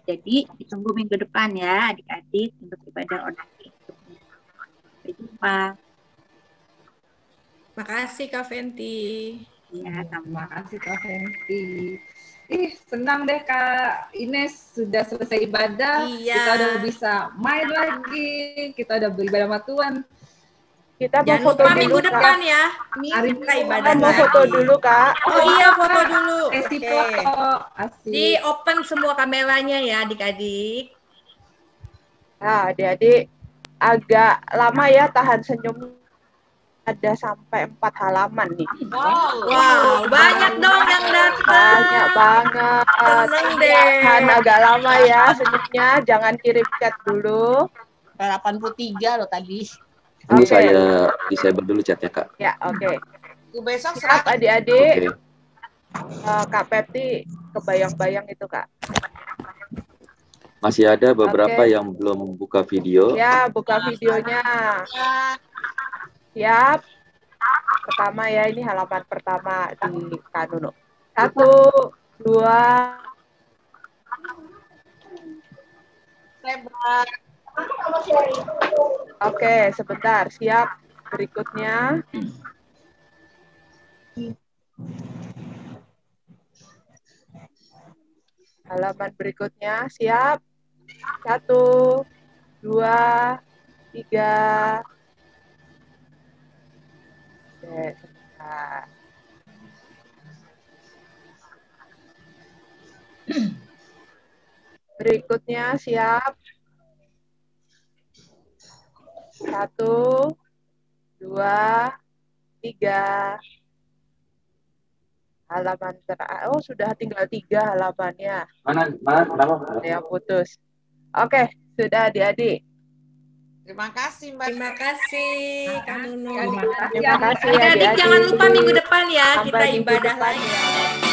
Jadi ditunggu minggu depan ya adik-adik untuk ibadah online. Sampai jumpa. Makasih Kak Fenti. Ya, terima kasih Kak Fenti. Senang deh Kak Ines sudah selesai ibadah. Iya. Kita udah bisa main lagi. Kita udah beribadah sama Tuhan. Kita mau Jangan foto lupa dulu, minggu Kak. depan ya. Hari Kita ini ibadah Mau lagi. foto dulu, Kak. Oh iya, foto dulu. Sesi Oke. foto. Asik. Di open semua kameranya ya adik-adik. Nah, adik-adik agak lama ya tahan senyum. Ada sampai 4 halaman nih. Wow, banyak dong yang datang. Banyak banget. Seneng deh. Tahan agak lama ya senyumnya. Jangan kirim chat dulu. 83 loh tadi. Ini Oke. saya disable dulu chatnya Kak. Ya, oke. Besok Siap adik-adik. Oke. Kak Peti kebayang-bayang itu, Kak. Masih ada beberapa Oke. yang belum buka video. Ya, buka videonya. Siap. Pertama ya, ini halaman pertama di Kanuno. 1, 2, Oke, sebentar. Siap. Berikutnya. Halaman berikutnya. Siap. 1, 2, 3. Oke, sebentar. Berikutnya siap. 1, 2, 3. Halaman terakhir. Oh, sudah tinggal 3 halamannya. Mana kenapa? Ada yang putus. Oke, sudah adik-adik. Terima kasih Mbak. Terima kasih Kak Nunung. Terima kasih Adik-adik adik-adik. jangan lupa minggu depan ya kita Sampai minggu ibadah depan lagi. ya.